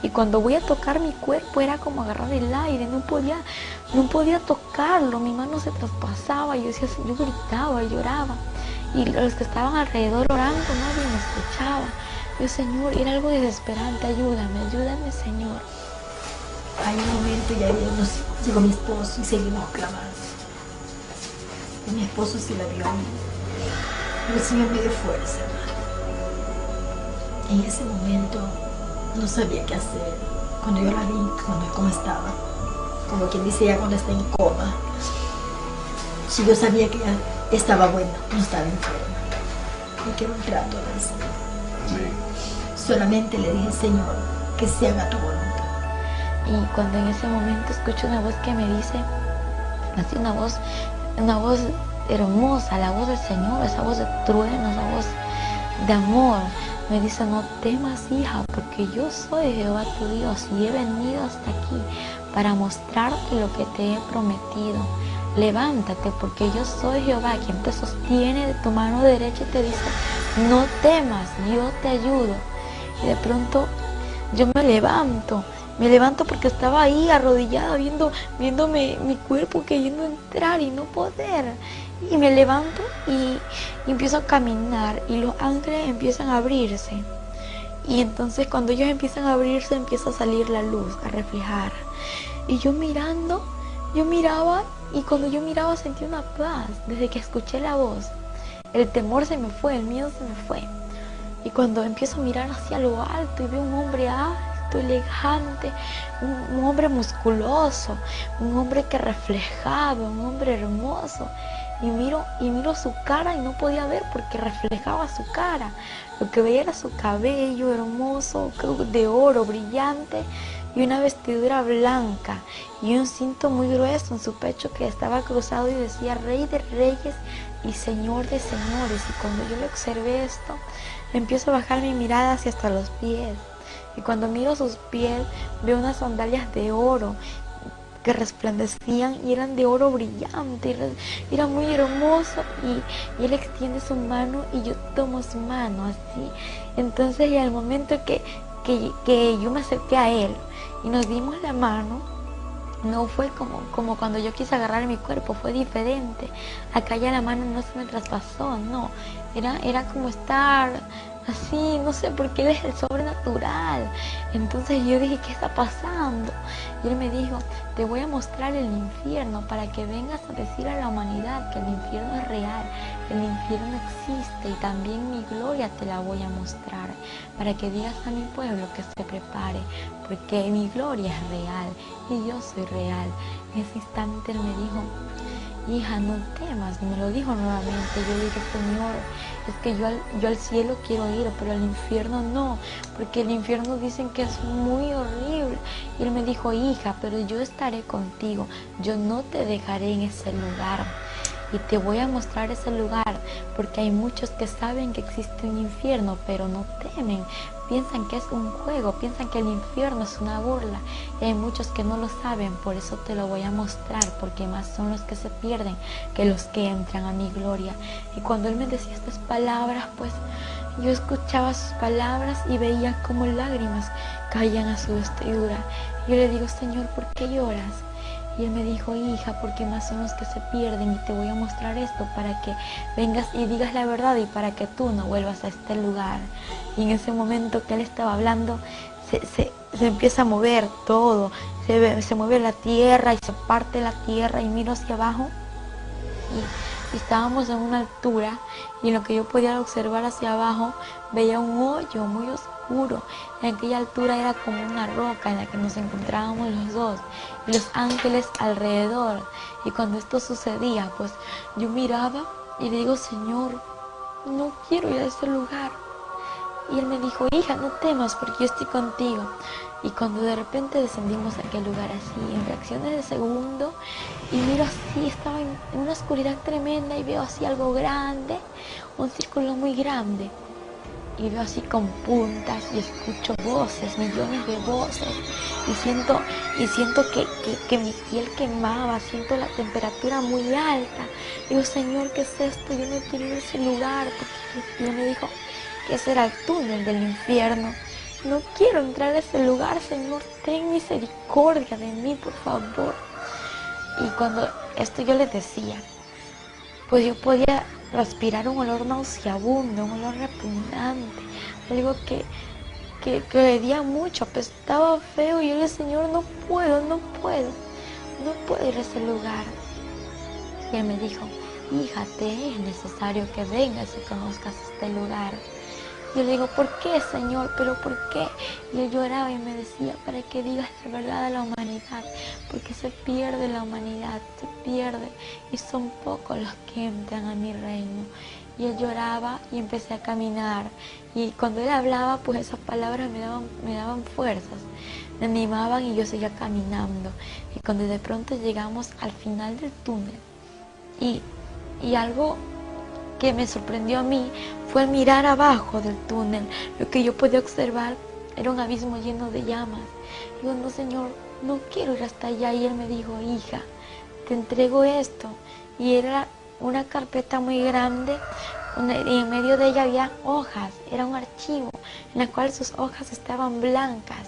Y cuando voy a tocar mi cuerpo era como agarrar el aire, no podía tocarlo, mi mano se traspasaba, yo gritaba, lloraba. Y los que estaban alrededor orando, nadie me escuchaba. Yo, Señor, era algo desesperante, ayúdame, Señor. Hay un momento y ahí llegó mi esposo y seguimos clamando. Y mi esposo sí la vio a mí, pero el Señor me dio fuerza, hermano. En ese momento no sabía qué hacer. Cuando yo la vi, cómo estaba, como quien dice ya cuando está en coma, si yo sabía que ya estaba buena, no estaba enferma. Y quiero un trato del Señor. Sí. Solamente le dije, Señor, que se haga tu voluntad. Y cuando en ese momento escucho una voz que me dice, así una voz hermosa, la voz del Señor, esa voz de trueno, esa voz de amor, me dice, no temas, hija, porque yo soy Jehová tu Dios y he venido hasta aquí para mostrarte lo que te he prometido. Levántate, porque yo soy Jehová, quien te sostiene de tu mano derecha y te dice, no temas, yo te ayudo. Y de pronto yo me levanto porque estaba ahí arrodillada viéndome mi cuerpo queriendo entrar y no poder. Y me levanto y empiezo a caminar y los ángeles empiezan a abrirse. Y entonces cuando ellos empiezan a abrirse empieza a salir la luz, a reflejar. Y yo miraba y cuando yo miraba sentí una paz desde que escuché la voz. El temor se me fue, el miedo se me fue. Y cuando empiezo a mirar hacia lo alto y veo un hombre alto, elegante, un hombre musculoso, un hombre que reflejaba, un hombre hermoso. Y miro su cara y no podía ver porque reflejaba su cara. Lo que veía era su cabello hermoso, de oro, brillante, y una vestidura blanca y un cinto muy grueso en su pecho que estaba cruzado y decía Rey de Reyes y Señor de Señores. Y cuando yo le observé esto, empiezo a bajar mi mirada hacia hasta los pies. Y cuando miro sus pies, veo unas sandalias de oro que resplandecían y eran de oro brillante. Era muy hermoso y él extiende su mano y yo tomo su mano así. Entonces, y al momento que yo me acerqué a él y nos dimos la mano, no fue como cuando yo quise agarrar mi cuerpo, fue diferente. Acá ya la mano no se me traspasó, no. Era como estar así, no sé, porque él es el sobrenatural. Entonces yo dije, ¿qué está pasando? Y él me dijo, te voy a mostrar el infierno para que vengas a decir a la humanidad que el infierno es real, que el infierno existe y también mi gloria te la voy a mostrar, para que digas a mi pueblo que se prepare, porque mi gloria es real y yo soy real. En ese instante él me dijo, hija, no temas, y me lo dijo nuevamente. Yo le dije, Señor, es que yo al cielo quiero ir, pero al infierno no, porque el infierno dicen que es muy horrible. Y él me dijo, hija, pero yo estaré contigo, yo no te dejaré en ese lugar. Y te voy a mostrar ese lugar, porque hay muchos que saben que existe un infierno, pero no temen. Piensan que es un juego, piensan que el infierno es una burla. Y hay muchos que no lo saben, por eso te lo voy a mostrar, porque más son los que se pierden que los que entran a mi gloria. Y cuando él me decía estas palabras, pues yo escuchaba sus palabras y veía como lágrimas caían a su vestidura. Y yo le digo, Señor, ¿por qué lloras? Y él me dijo, hija, porque más son los que se pierden y te voy a mostrar esto para que vengas y digas la verdad y para que tú no vuelvas a este lugar. Y en ese momento que él estaba hablando, se empieza a mover todo, se mueve la tierra y se parte la tierra y miro hacia abajo y estábamos en una altura y en lo que yo podía observar hacia abajo veía un hoyo muy oscuro. En aquella altura era como una roca en la que nos encontrábamos los dos y los ángeles alrededor. Y cuando esto sucedía, pues yo miraba y le digo, Señor, no quiero ir a ese lugar. Y él me dijo, hija, no temas porque yo estoy contigo. Y cuando de repente descendimos a aquel lugar así, en fracciones de segundo, y miro así, estaba en una oscuridad tremenda y veo así algo grande, un círculo muy grande. y veo así con puntas y escucho voces, millones de voces, y siento que mi piel quemaba, siento la temperatura muy alta. Digo, Señor, ¿qué es esto? Yo no quiero ir a ese lugar, porque Dios me dijo que ese era el túnel del infierno. No quiero entrar a ese lugar, Señor, ten misericordia de mí, por favor. Y cuando esto yo les decía, pues yo podía respirar un olor nauseabundo, un olor repugnante, algo que hedía mucho, apestaba feo, y yo le dije, Señor, no puedo ir a ese lugar. Y él me dijo, hija, te es necesario que vengas y conozcas este lugar. Yo le digo, ¿por qué, Señor? ¿Pero por qué? Y él lloraba y me decía, para que digas la verdad a la humanidad, porque se pierde la humanidad, se pierde, y son pocos los que entran a mi reino. Y él lloraba y empecé a caminar, y cuando él hablaba, pues esas palabras me daban fuerzas, me animaban, y yo seguía caminando. Y cuando de pronto llegamos al final del túnel, y algo que me sorprendió a mí fue el mirar abajo del túnel. Lo que yo podía observar era un abismo lleno de llamas. Digo, no, Señor, no quiero ir hasta allá. Y él me dijo, hija, te entrego esto. Y era una carpeta muy grande, y en medio de ella había hojas. Era un archivo en el cual sus hojas estaban blancas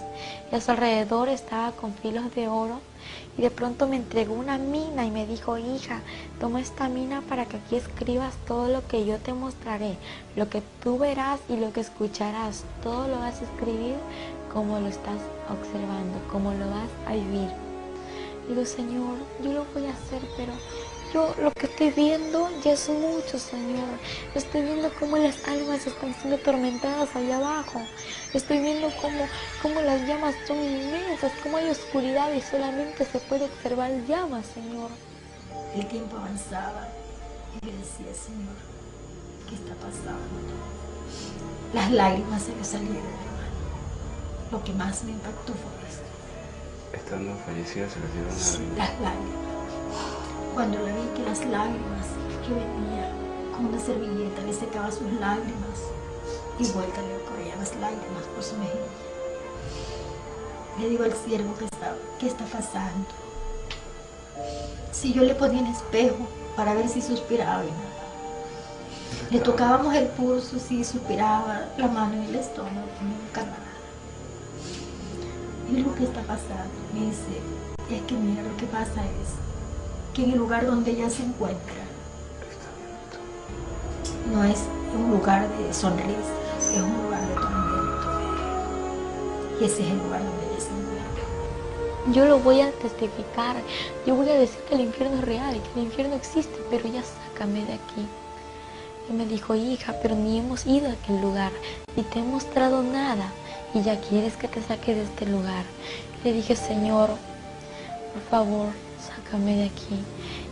y a su alrededor estaba con filos de oro. Y de pronto me entregó una mina y me dijo, hija, toma esta mina para que aquí escribas todo lo que yo te mostraré, lo que tú verás y lo que escucharás, todo lo vas a escribir como lo estás observando, como lo vas a vivir. Digo, Señor, yo lo voy a hacer, pero yo lo que estoy viendo ya es mucho, Señor. Estoy viendo cómo las almas están siendo atormentadas allá abajo. Estoy viendo cómo las llamas son inmensas, cómo hay oscuridad y solamente se puede observar llamas, Señor. El tiempo avanzaba y yo decía, Señor, ¿qué está pasando? Las lágrimas se le salieron, hermano. Lo que más me impactó fue esto. Estando fallecida se les dieron las lágrimas. Cuando le vi que las lágrimas que venía con una servilleta le secaba sus lágrimas y vuelta le corrían las lágrimas por su mejilla. Le digo al siervo ¿qué está pasando? Si yo le ponía el espejo para ver si suspiraba y nada. Le tocábamos el pulso, si suspiraba, la mano en el estómago, nunca nada. Y lo que está pasando, me dice, es que mira, lo que pasa es que en el lugar donde ella se encuentra no es un lugar de sonrisa, es un lugar de tormento. Y ese es el lugar donde ella se encuentra. Yo lo voy a testificar, yo voy a decir que el infierno es real y que el infierno existe, pero ya sácame de aquí. Y me dijo, hija, pero ni hemos ido a aquel lugar, ni te he mostrado nada, y ya quieres que te saque de este lugar. Le dije, Señor, por favor, sácame de aquí.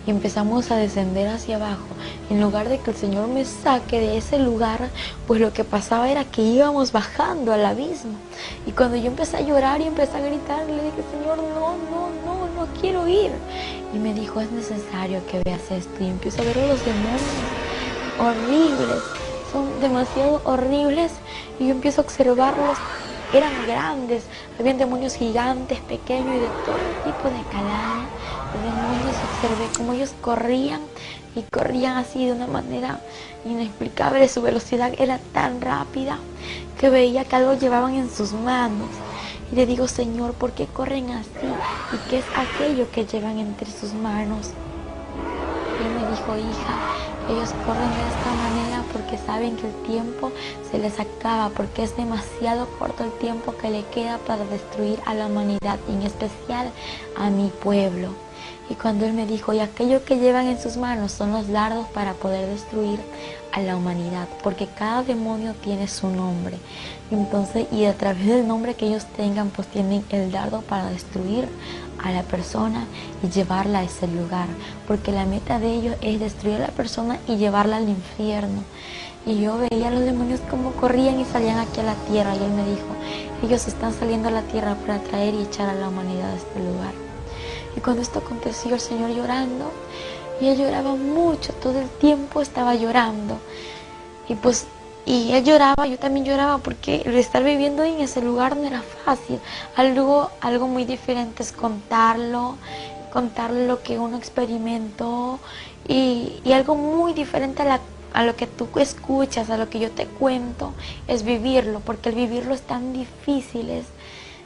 Y empezamos a descender hacia abajo. En lugar de que el Señor me saque de ese lugar, pues lo que pasaba era que íbamos bajando al abismo. Y cuando yo empecé a llorar y empecé a gritar, le dije, Señor, no quiero ir. Y me dijo, es necesario que veas esto. Y empiezo a ver los demonios horribles, son demasiado horribles. Y yo empiezo a observarlos. Eran grandes, habían demonios gigantes, pequeños y de todo tipo de calaña. Los demonios, observé cómo ellos corrían y corrían así de una manera inexplicable. Su velocidad era tan rápida que veía que algo llevaban en sus manos. Y le digo, Señor, ¿por qué corren así? ¿Y qué es aquello que llevan entre sus manos? Y él me dijo, hija, ellos corren de esta manera porque saben que el tiempo se les acaba, porque es demasiado corto el tiempo que le queda para destruir a la humanidad, y en especial a mi pueblo. Y cuando él me dijo, y aquello que llevan en sus manos son los dardos para poder destruir a la humanidad, porque cada demonio tiene su nombre. Entonces, y a través del nombre que ellos tengan, pues tienen el dardo para destruir a la persona y llevarla a ese lugar, porque la meta de ellos es destruir a la persona y llevarla al infierno. Y yo veía a los demonios como corrían y salían aquí a la tierra, y él me dijo, ellos están saliendo a la tierra para traer y echar a la humanidad a este lugar. Y cuando esto aconteció, el Señor llorando, y él lloraba mucho, todo el tiempo estaba llorando. Y pues Y él lloraba, yo también lloraba, porque el estar viviendo en ese lugar no era fácil. Algo muy diferente es contarlo lo que uno experimentó, y algo muy diferente a lo que tú escuchas, a lo que yo te cuento, es vivirlo, porque el vivirlo es tan difícil,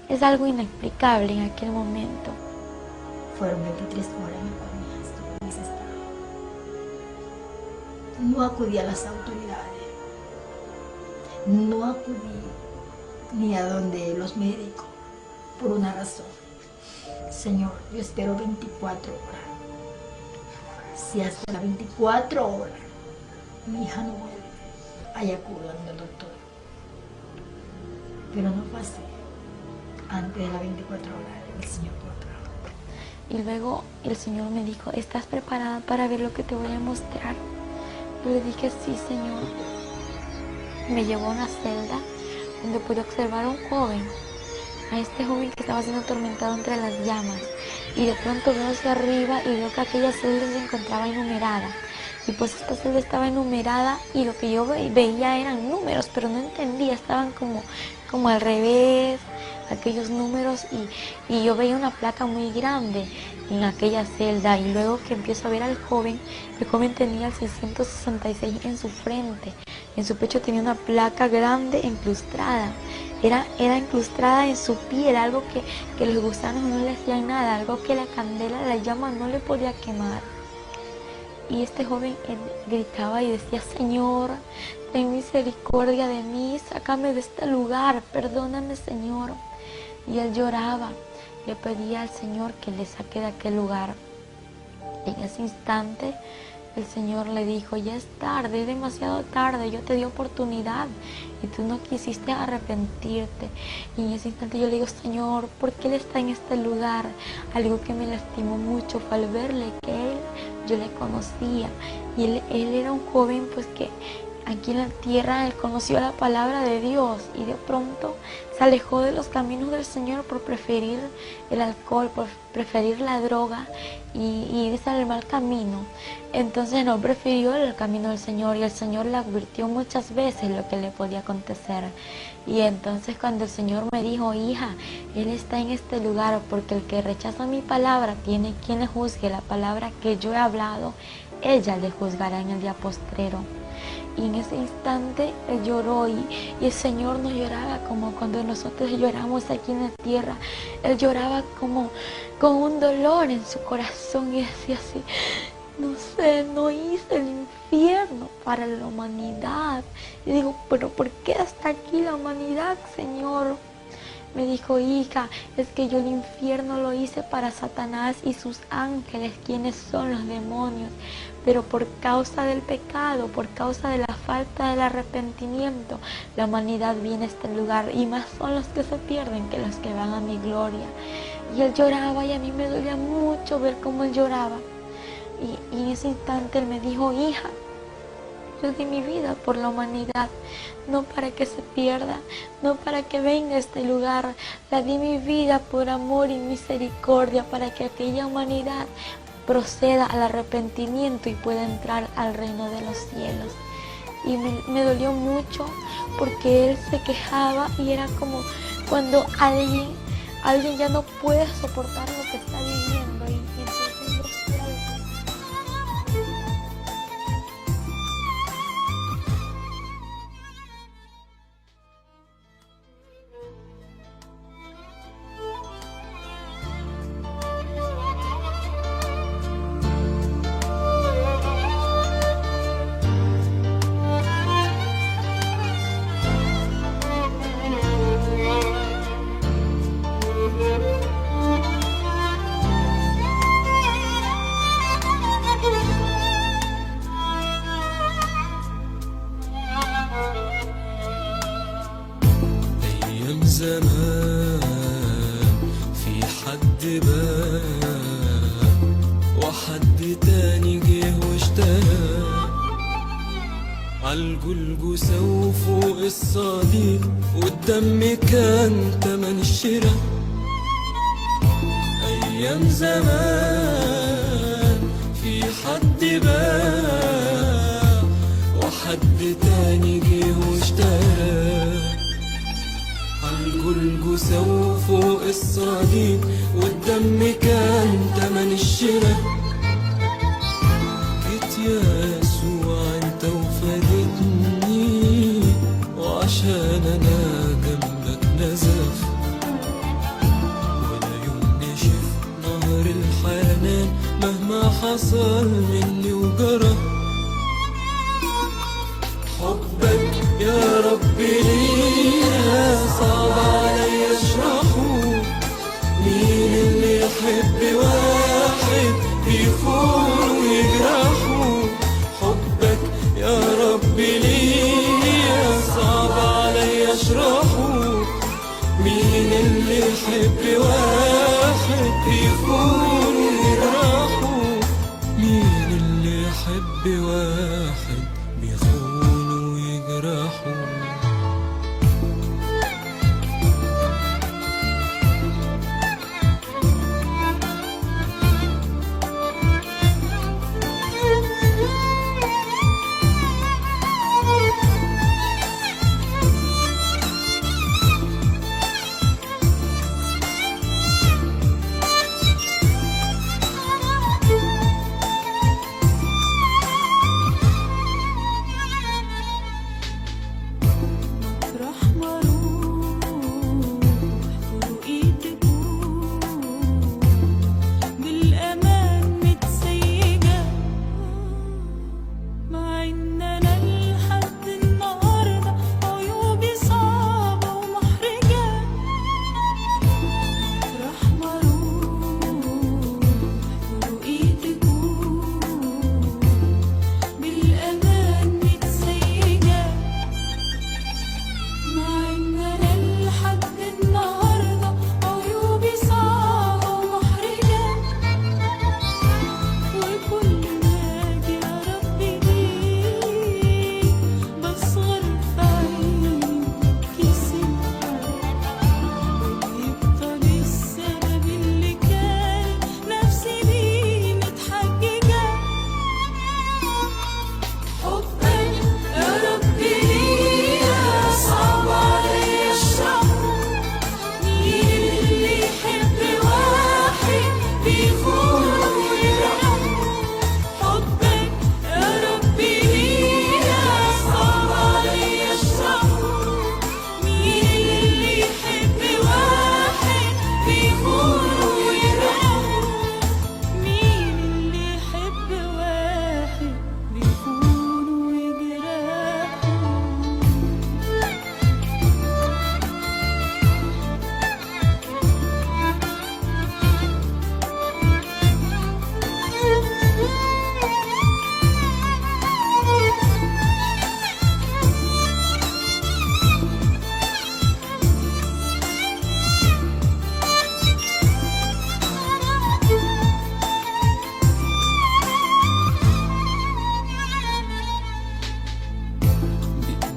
es algo inexplicable en aquel momento. Fueron 23 horas en el cual mi hija estuvo en ese estado. No acudí a las autoridades, no acudí ni a donde los médicos, por una razón. Señor, yo espero 24 horas. Si hasta las 24 horas mi hija no vuelve, ahí acudo al doctor. Pero no fue así. Antes de las 24 horas el Señor pudo trabajar. Y luego el Señor me dijo, ¿estás preparada para ver lo que te voy a mostrar? Yo le dije, sí, Señor. Me llevó a una celda donde pude observar a un joven, a este joven que estaba siendo atormentado entre las llamas. Y de pronto veo hacia arriba y veo que aquella celda se encontraba enumerada. Y pues esta celda estaba enumerada, y lo que yo veía eran números, pero no entendía, estaban como al revés, aquellos números, y yo veía una placa muy grande en aquella celda. Y luego que empiezo a ver al joven, el joven tenía el 666 en su frente, en su pecho tenía una placa grande incrustada. Era incrustada en su piel, algo que los gusanos no le hacían nada, algo que la candela, la llama no le podía quemar. Y este joven gritaba y decía, Señor, ten misericordia de mí, sácame de este lugar, perdóname, Señor. Y él lloraba, le pedía al Señor que le saque de aquel lugar. En ese instante el Señor le dijo, ya es tarde, es demasiado tarde, yo te di oportunidad y tú no quisiste arrepentirte. Y en ese instante yo le digo, Señor, ¿por qué Él está en este lugar? Algo que me lastimó mucho fue al verle que yo le conocía. Y él era un joven pues que aquí en la tierra él conoció la palabra de Dios, y de pronto se alejó de los caminos del Señor por preferir el alcohol, por preferir la droga y irse al mal camino. Entonces no prefirió el camino del Señor, y el Señor le advirtió muchas veces lo que le podía acontecer. Y entonces cuando el Señor me dijo, hija, Él está en este lugar porque el que rechaza mi palabra tiene quien le juzgue la palabra que yo he hablado, ella le juzgará en el día postrero. Y en ese instante él lloró, y el Señor no lloraba como cuando nosotros lloramos aquí en la tierra. Él lloraba como con un dolor en su corazón, y decía así, no sé, no hice el infierno para la humanidad. Y digo, pero ¿por qué está aquí la humanidad, Señor? Me dijo, hija, es que yo el infierno lo hice para Satanás y sus ángeles, quienes son los demonios. Pero por causa del pecado, por causa de la falta del arrepentimiento, la humanidad viene a este lugar, y más son los que se pierden que los que van a mi gloria. Y él lloraba, y a mí me dolía mucho ver cómo él lloraba. Y en ese instante él me dijo, hija, yo di mi vida por la humanidad, no para que se pierda, no para que venga a este lugar. La di mi vida por amor y misericordia, para que aquella humanidad proceda al arrepentimiento y pueda entrar al reino de los cielos. Y me dolió mucho, porque él se quejaba, y era como cuando alguien ya no puede soportar lo que está viviendo, y entonces yo زمان في حد باب وحد تاني جه واشترى عالجلجسة وفوق الصليب والدم كان تمن الشراء. أيام زمان في حد باب وحد تاني جه بوسة وفوق الصليب والدم كان تمن الشراء. جيت يا يسوع انت وفادتني، وعشان انا جنبك نزف، ولا يوم نشف نهر الحنان مهما حصل مني وجرى. حبك يا رب ليا صعب عليا اشرحه، مين اللي يحب واحد يخون ويجرحه. حبك يا رب ليا صعب عليا اشرحه، مين اللي يحب واحد يخون ويجرحه. مين اللي يحب واحد بيخون ويجرحه.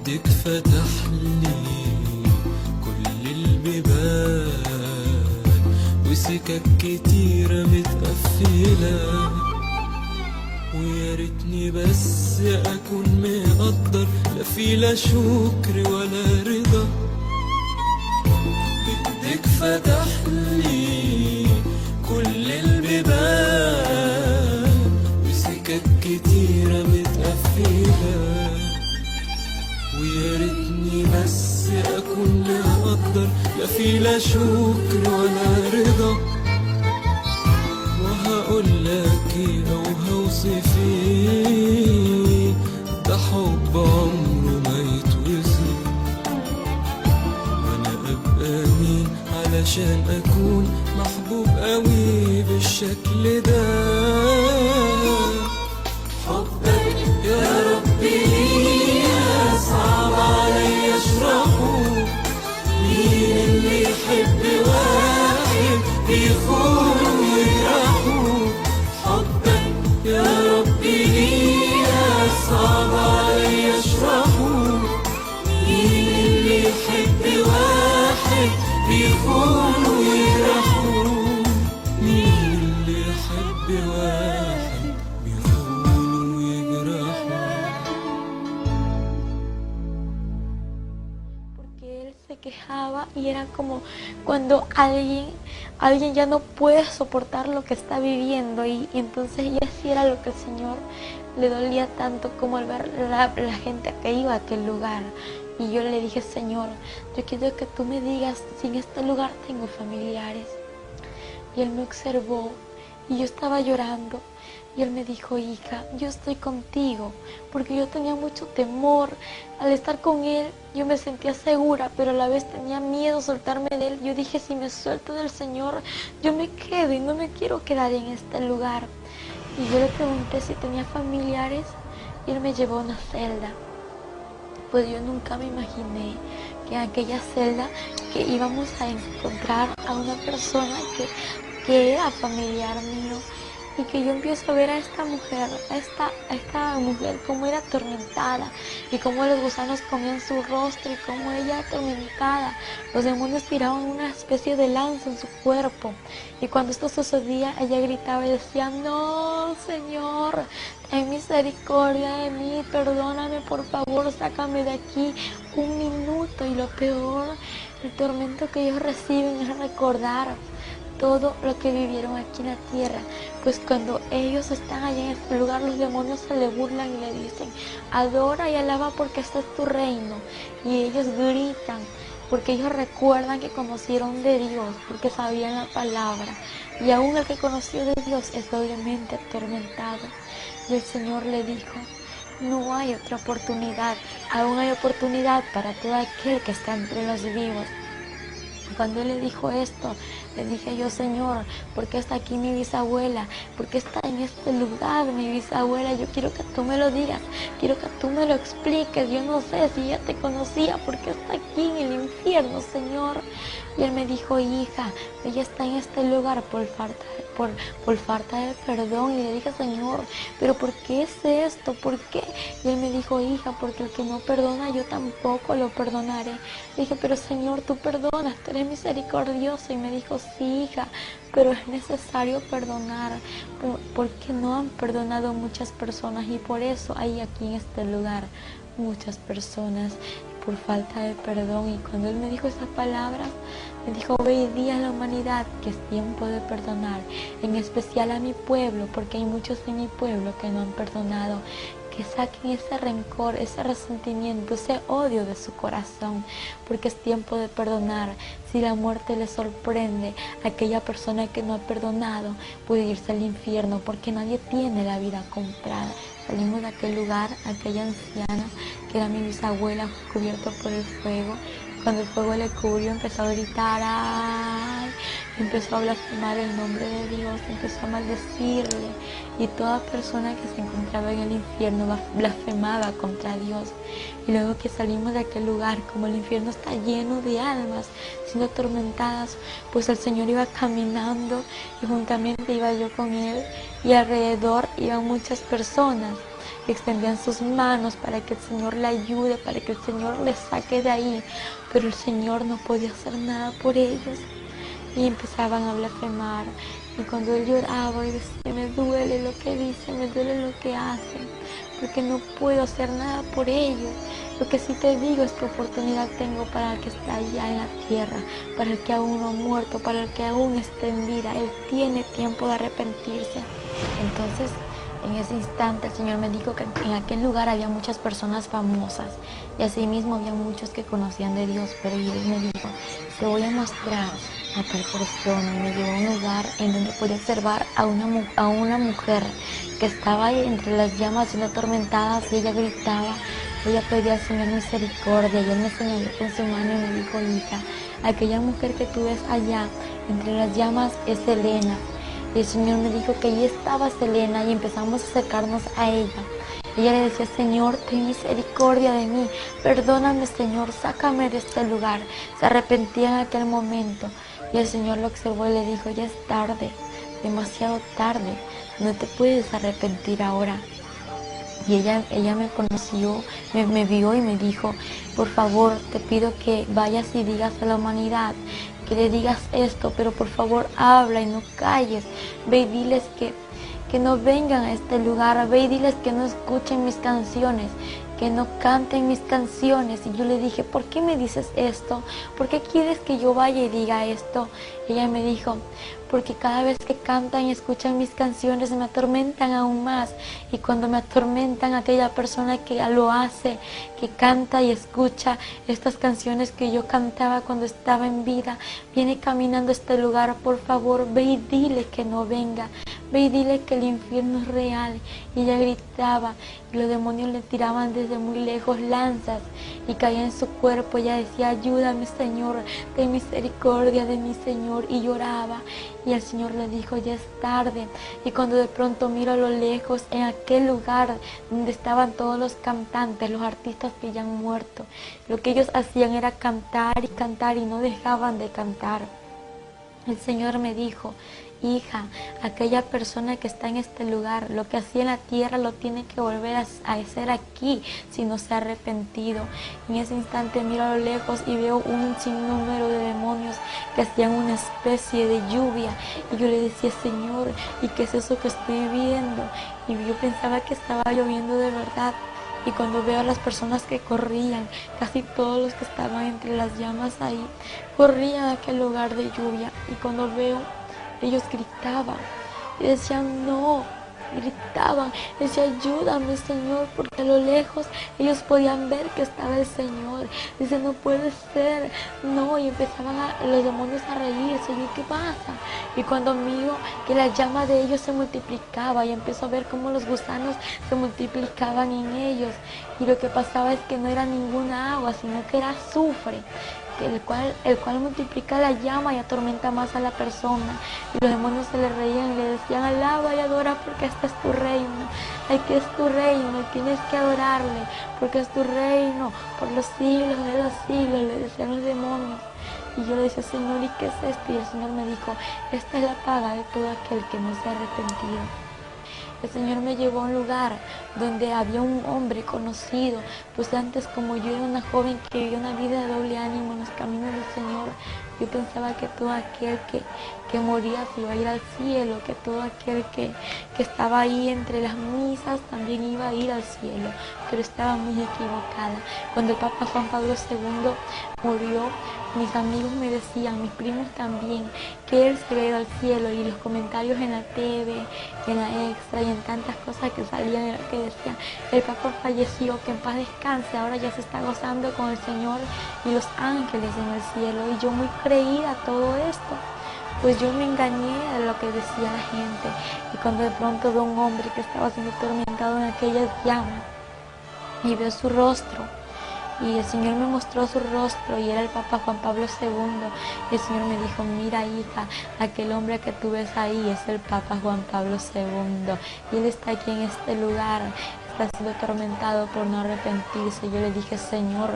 ايدك فتح لي كل البيبان، وسكك كتيرة متقفلة، ويا ريتني بس اكون مقدر لا في لا شكر ولا رضا. ايدك فتح لي كل البيبان، وسكك كتيرة متقفلة، ويا ريتني بس اكون مقدر لا في لا شكر ولا رضا. وهقول لك او هوصف ايه، ده حب عمره ما يتوصف، وانا ابقى مين علشان اكون محبوب قوي بالشكل ده. حبك يا ربي صعب عليا اشرحه، مين اللي يحب واحد يخون ويجرحه. حبك يا ربي ليا صعب عليا اشرحه، مين اللي يحب واحد يخون ويجرحه. مين اللي يحب واحد يخون ويجرحه. Porque Él se quejaba y era como cuando alguien ya no puede soportar lo que está viviendo y entonces ella sí era lo que el Señor le dolía tanto como al ver la gente que iba a aquel lugar. Y yo le dije, Señor, yo quiero que tú me digas si en este lugar tengo familiares. Y él me observó y yo estaba llorando. Y él me dijo, hija, yo estoy contigo, porque yo tenía mucho temor. Al estar con él, yo me sentía segura, pero a la vez tenía miedo soltarme de él. Yo dije, si me suelto del Señor, yo me quedo y no me quiero quedar en este lugar. Y yo le pregunté si tenía familiares y él me llevó a una celda. Pues yo nunca me imaginé que en aquella celda que íbamos a encontrar a una persona que era familiar mío. Y que yo empiezo a ver a esta mujer como era atormentada y cómo los gusanos comían su rostro y cómo ella atormentada. Los demonios tiraban una especie de lanza en su cuerpo y cuando esto sucedía ella gritaba y decía, no, Señor, ten misericordia de mí, perdóname por favor, sácame de aquí un minuto. Y lo peor, el tormento que ellos reciben es recordar todo lo que vivieron aquí en la tierra, pues cuando ellos están allá en este lugar, los demonios se le burlan y le dicen, adora y alaba porque este es tu reino, y ellos gritan, porque ellos recuerdan que conocieron de Dios, porque sabían la palabra, y aún el que conoció de Dios es doblemente atormentado. Y el Señor le dijo, no hay otra oportunidad, aún hay oportunidad para todo aquel que está entre los vivos. Cuando él le dijo esto, le dije yo, Señor, ¿por qué está aquí mi bisabuela? ¿Por qué está en este lugar mi bisabuela? Yo quiero que tú me lo digas, quiero que tú me lo expliques. Yo no sé si ella te conocía, ¿por qué está aquí en el infierno, Señor? Y él me dijo, hija, ella está en este lugar por falta de perdón. Y le dije, Señor, ¿pero por qué es esto? ¿Por qué? Y él me dijo, hija, porque el que no perdona, yo tampoco lo perdonaré. Le dije, pero Señor, tú perdonas, tú eres misericordioso. Y me dijo, sí, hija, pero es necesario perdonar, porque no han perdonado muchas personas y por eso hay aquí en este lugar muchas personas por falta de perdón. Y cuando él me dijo esas palabras, me dijo, ve y di a la humanidad que es tiempo de perdonar, en especial a mi pueblo, porque hay muchos de mi pueblo que no han perdonado, que saquen ese rencor, ese resentimiento, ese odio de su corazón, porque es tiempo de perdonar. Si la muerte le sorprende a aquella persona que no ha perdonado, puede irse al infierno, porque nadie tiene la vida comprada. Salimos de aquel lugar, aquella anciana, que era mi bisabuela, cubierta por el fuego. Cuando el fuego le cubrió, empezó a gritar, ¡ay! Empezó a blasfemar el nombre de Dios, empezó a maldecirle. Y toda persona que se encontraba en el infierno blasfemaba contra Dios. Y luego que salimos de aquel lugar, como el infierno está lleno de almas siendo atormentadas, pues el Señor iba caminando y juntamente iba yo con Él. Y alrededor iban muchas personas que extendían sus manos para que el Señor le ayude, para que el Señor le saque de ahí. Pero el Señor no podía hacer nada por ellos. Y empezaban a blasfemar. Y cuando él lloraba y decía, me duele lo que dicen, me duele lo que hacen, porque no puedo hacer nada por ellos. Lo que sí te digo es que oportunidad tengo para el que está allá en la tierra, para el que aún no ha muerto, para el que aún está en vida. Él tiene tiempo de arrepentirse. Entonces, en ese instante el Señor me dijo que en aquel lugar había muchas personas famosas y asimismo había muchos que conocían de Dios, pero Él me dijo, te voy a mostrar a tal persona. Y me llevó a un lugar en donde podía observar a una mujer que estaba ahí entre las llamas siendo atormentada y ella gritaba, ella pedía al Señor misericordia y Él me señaló con su mano y me dijo, hija, aquella mujer que tú ves allá entre las llamas es Selena. Y el Señor me dijo que allí estaba Selena y empezamos a acercarnos a ella. Ella le decía, Señor, ten misericordia de mí, perdóname, Señor, sácame de este lugar. Se arrepentía en aquel momento y el Señor lo observó y le dijo, ya es tarde, demasiado tarde, no te puedes arrepentir ahora. Y ella me conoció, me vio y me dijo, por favor, te pido que vayas y digas a la humanidad, que le digas esto, pero por favor habla y no calles. Ve y diles que no vengan a este lugar, ve y diles que no escuchen mis canciones. que no canten mis canciones. Y yo le dije, ¿por qué me dices esto? ¿Por qué quieres que yo vaya y diga esto? Ella me dijo, porque cada vez que cantan y escuchan mis canciones me atormentan aún más. Y cuando me atormentan, aquella persona que lo hace, que canta y escucha estas canciones que yo cantaba cuando estaba en vida, viene caminando a este lugar. Por favor, ve y dile que no venga. Ve y dile que el infierno es real. Y ella gritaba y los demonios le tiraban desde muy lejos lanzas y caía en su cuerpo. Ella decía, ayúdame, Señor, ten misericordia de mi Señor. Y lloraba. Y el Señor le dijo, ya es tarde. Y cuando de pronto miro a lo lejos, en aquel lugar donde estaban todos los cantantes, los artistas que ya han muerto, lo que ellos hacían era cantar y no dejaban de cantar. El Señor me dijo, hija, aquella persona que está en este lugar, lo que hacía en la tierra lo tiene que volver a hacer aquí si no se ha arrepentido. En ese instante miro a lo lejos y veo un sinnúmero de demonios que hacían una especie de lluvia. Y yo le decía, Señor, ¿y qué es eso que estoy viendo? Y yo pensaba que estaba lloviendo de verdad. Y cuando veo a las personas que corrían, casi todos los que estaban entre las llamas ahí, corrían a aquel lugar de lluvia. Y cuando veo, ellos gritaban y decían no, gritaban, decían ayúdame, Señor, porque a lo lejos ellos podían ver que estaba el Señor. Dice, no puede ser, no, y empezaban los demonios a reír, Señor, ¿qué pasa? Y cuando miro que la llama de ellos se multiplicaba y empezó a ver cómo los gusanos se multiplicaban en ellos, y lo que pasaba es que no era ninguna agua, sino que era azufre, el cual multiplica la llama y atormenta más a la persona. Y los demonios se le reían y le decían, alaba y adora porque este es tu reino. Aquí es tu reino, tienes que adorarle porque es tu reino por los siglos de los siglos, le decían los demonios. Y yo le decía, Señor, ¿y qué es esto? Y el Señor me dijo, esta es la paga de todo aquel que no se ha arrepentido. El Señor me llevó a un lugar donde había un hombre conocido, pues antes, como yo era una joven que vivía una vida de doble ánimo en los caminos del Señor, yo pensaba que todo aquel que moría se iba a ir al cielo, que todo aquel que estaba ahí entre las misas también iba a ir al cielo, pero estaba muy equivocada. Cuando el Papa Juan Pablo II murió, mis amigos me decían, mis primos también, que él se había ido al cielo, y los comentarios en la TV, en la Extra y en tantas cosas que salían era que decían, el Papa falleció, que en paz descanse, ahora ya se está gozando con el Señor y los ángeles en el cielo. Y yo muy creída a todo esto, pues yo me engañé de lo que decía la gente. Y cuando de pronto veo un hombre que estaba siendo atormentado en aquellas llamas y veo su rostro, y el Señor me mostró su rostro y era el Papa Juan Pablo II. Y el Señor me dijo, mira, hija, aquel hombre que tú ves ahí es el Papa Juan Pablo II y él está aquí en este lugar, está siendo atormentado por no arrepentirse. Yo le dije, Señor,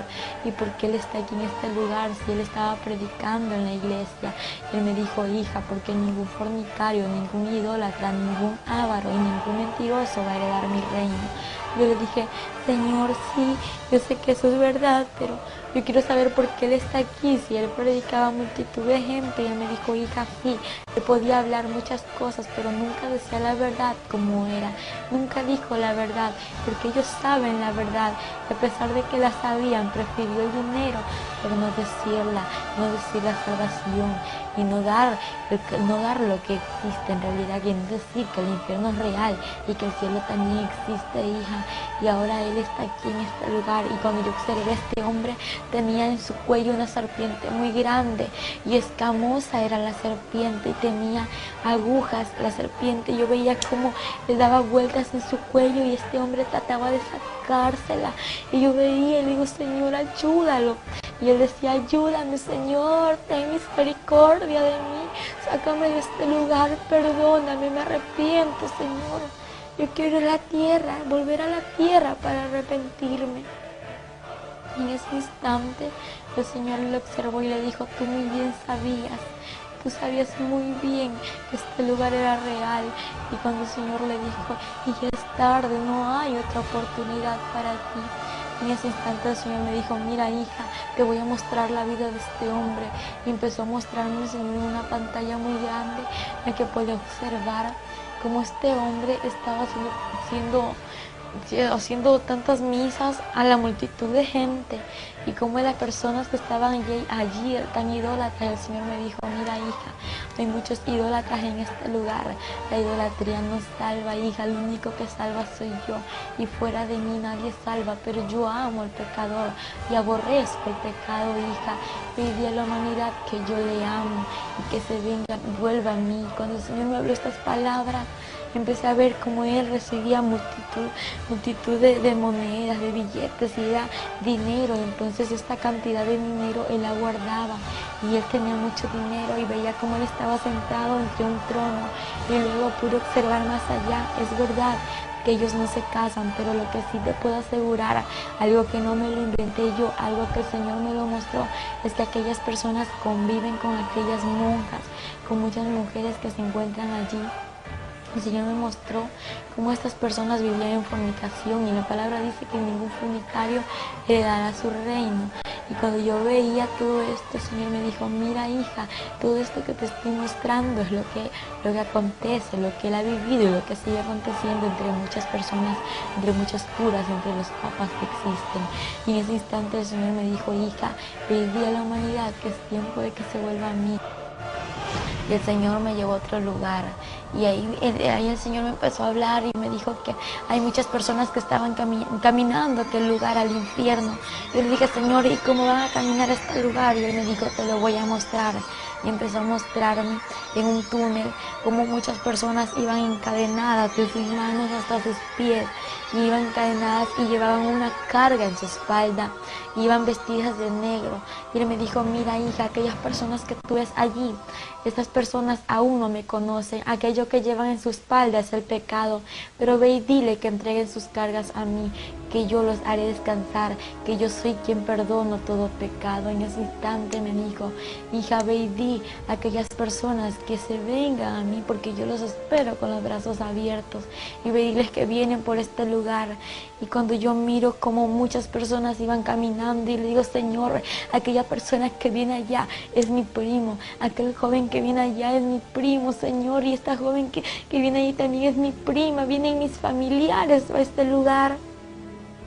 ¿y por qué él está aquí en este lugar si él estaba predicando en la iglesia? Y él me dijo, hija, porque ningún fornicario, ningún idólatra, ningún avaro y ningún mentiroso va a heredar mi reino. Yo le dije, Señor, sí, yo sé que eso es verdad, pero yo quiero saber por qué él está aquí, si él predicaba a multitud de gente. Y él me dijo, hija, sí, él podía hablar muchas cosas, pero nunca decía la verdad como era, nunca dijo la verdad, porque ellos saben la verdad, y a pesar de que la sabían, prefirió el dinero, pero no decirla, no decir la salvación, y no dar lo que existe en realidad, y no decir que el infierno es real y que el cielo también existe, hija. Y ahora él está aquí en este lugar, y cuando yo observé a este hombre, tenía en su cuello una serpiente muy grande y escamosa era la serpiente, y tenía agujas la serpiente. Yo veía cómo le daba vueltas en su cuello y este hombre trataba de sacársela, y yo veía y le digo, Señor, ayúdalo. Y él decía, ayúdame, Señor, ten misericordia de mí, sácame de este lugar, perdóname, me arrepiento, Señor. Yo quiero ir a la tierra, volver a la tierra para arrepentirme. Y en ese instante el Señor lo observó y le dijo, tú muy bien sabías, tú sabías muy bien que este lugar era real. Y cuando el Señor le dijo, y ya es tarde, no hay otra oportunidad para ti. En ese instante el Señor me dijo, mira, hija, te voy a mostrar la vida de este hombre. Y empezó a mostrarme el Señor en una pantalla muy grande en la que podía observar cómo este hombre estaba siendo haciendo tantas misas a la multitud de gente y como las personas que estaban allí tan idólatras, el Señor me dijo, mira hija, hay muchos idólatras en este lugar, la idolatría no salva, hija, el único que salva soy yo y fuera de mí nadie salva, pero yo amo al pecador y aborrezco el pecado, hija. Pedí a la humanidad que yo le amo y que se venga, vuelva a mí. Cuando el Señor me habló estas palabras, empecé a ver cómo él recibía multitud de monedas, de billetes, y era dinero. Entonces esta cantidad de dinero él la guardaba y él tenía mucho dinero y veía cómo él estaba sentado entre un trono y luego pude observar más allá. Es verdad que ellos no se casan, pero lo que sí te puedo asegurar, algo que no me lo inventé yo, algo que el Señor me lo mostró, es que aquellas personas conviven con aquellas monjas, con muchas mujeres que se encuentran allí. El Señor me mostró cómo estas personas vivían en fornicación y la palabra dice que ningún fornicario heredará su reino. Y cuando yo veía todo esto, el Señor me dijo, mira hija, todo esto que te estoy mostrando es lo que acontece, lo que Él ha vivido y lo que sigue aconteciendo entre muchas personas, entre muchas curas, entre los papas que existen. Y en ese instante el Señor me dijo, hija, pedí a la humanidad que es tiempo de que se vuelva a mí. Y el Señor me llevó a otro lugar y ahí el Señor me empezó a hablar y me dijo que hay muchas personas que estaban caminando a aquel lugar, al infierno. Yo le dije, Señor, ¿y cómo van a caminar a este lugar? Y Él me dijo, te lo voy a mostrar. Y empezó a mostrarme en un túnel cómo muchas personas iban encadenadas de sus manos hasta sus pies, iban encadenadas y llevaban una carga en su espalda, iban vestidas de negro. Y Él me dijo, mira hija, aquellas personas que tú ves allí, estas personas aún no me conocen, aquello que llevan en su espalda es el pecado, pero ve y dile que entreguen sus cargas a mí, que yo los haré descansar, que yo soy quien perdono todo pecado. En ese instante me dijo, hija, ve y di a aquellas personas que se vengan a mí, porque yo los espero con los brazos abiertos, y ve y diles que vienen por este lugar. Y cuando yo miro como muchas personas iban caminando y le digo, Señor, aquella persona que viene allá es mi primo, aquel joven que viene allá es mi primo, Señor, y esta joven que viene allí también es mi prima, vienen mis familiares a este lugar.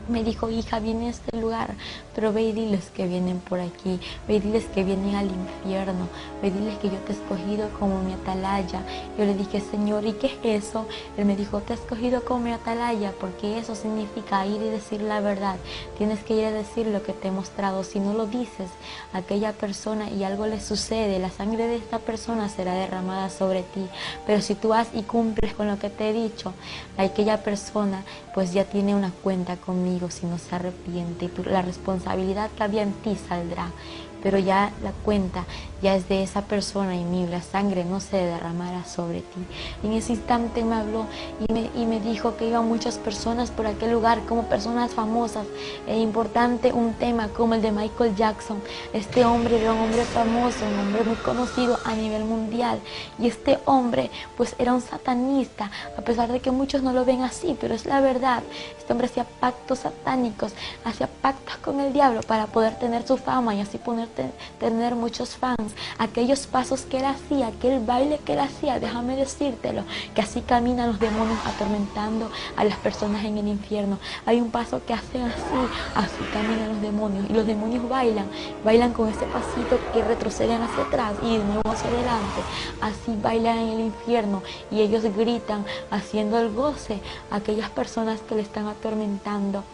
Me dijo, hija, viene a este lugar, pero ve y diles que vienen por aquí, ve y diles que vienen al infierno, ve y diles que yo te he escogido como mi atalaya. Yo le dije, Señor, ¿y qué es eso? Él me dijo, te he escogido como mi atalaya, porque eso significa ir y decir la verdad. Tienes que ir a decir lo que te he mostrado. Si no lo dices a aquella persona y algo le sucede, la sangre de esta persona será derramada sobre ti. Pero si tú vas y cumples con lo que te he dicho, aquella persona pues ya tiene una cuenta conmigo si no se arrepiente, y la responsabilidad que había en ti saldrá, pero ya la cuenta ya es de esa persona y la sangre no se derramará sobre ti. En ese instante me habló y me dijo que iban muchas personas por aquel lugar como personas famosas. Es importante un tema como el de Michael Jackson. Este hombre era un hombre famoso, un hombre muy conocido a nivel mundial, y este hombre pues era un satanista, a pesar de que muchos no lo ven así, pero es la verdad. Este hombre hacía pactos satánicos, hacía pactos con el diablo para poder tener su fama y así poder tener muchos fans. Aquellos pasos que él hacía, aquel baile que él hacía, déjame decírtelo, que así caminan los demonios atormentando a las personas en el infierno. Hay un paso que hacen así caminan los demonios, y los demonios bailan con ese pasito que retroceden hacia atrás y de nuevo hacia adelante. Así bailan en el infierno y ellos gritan haciendo el goce a aquellas personas que le están atormentando.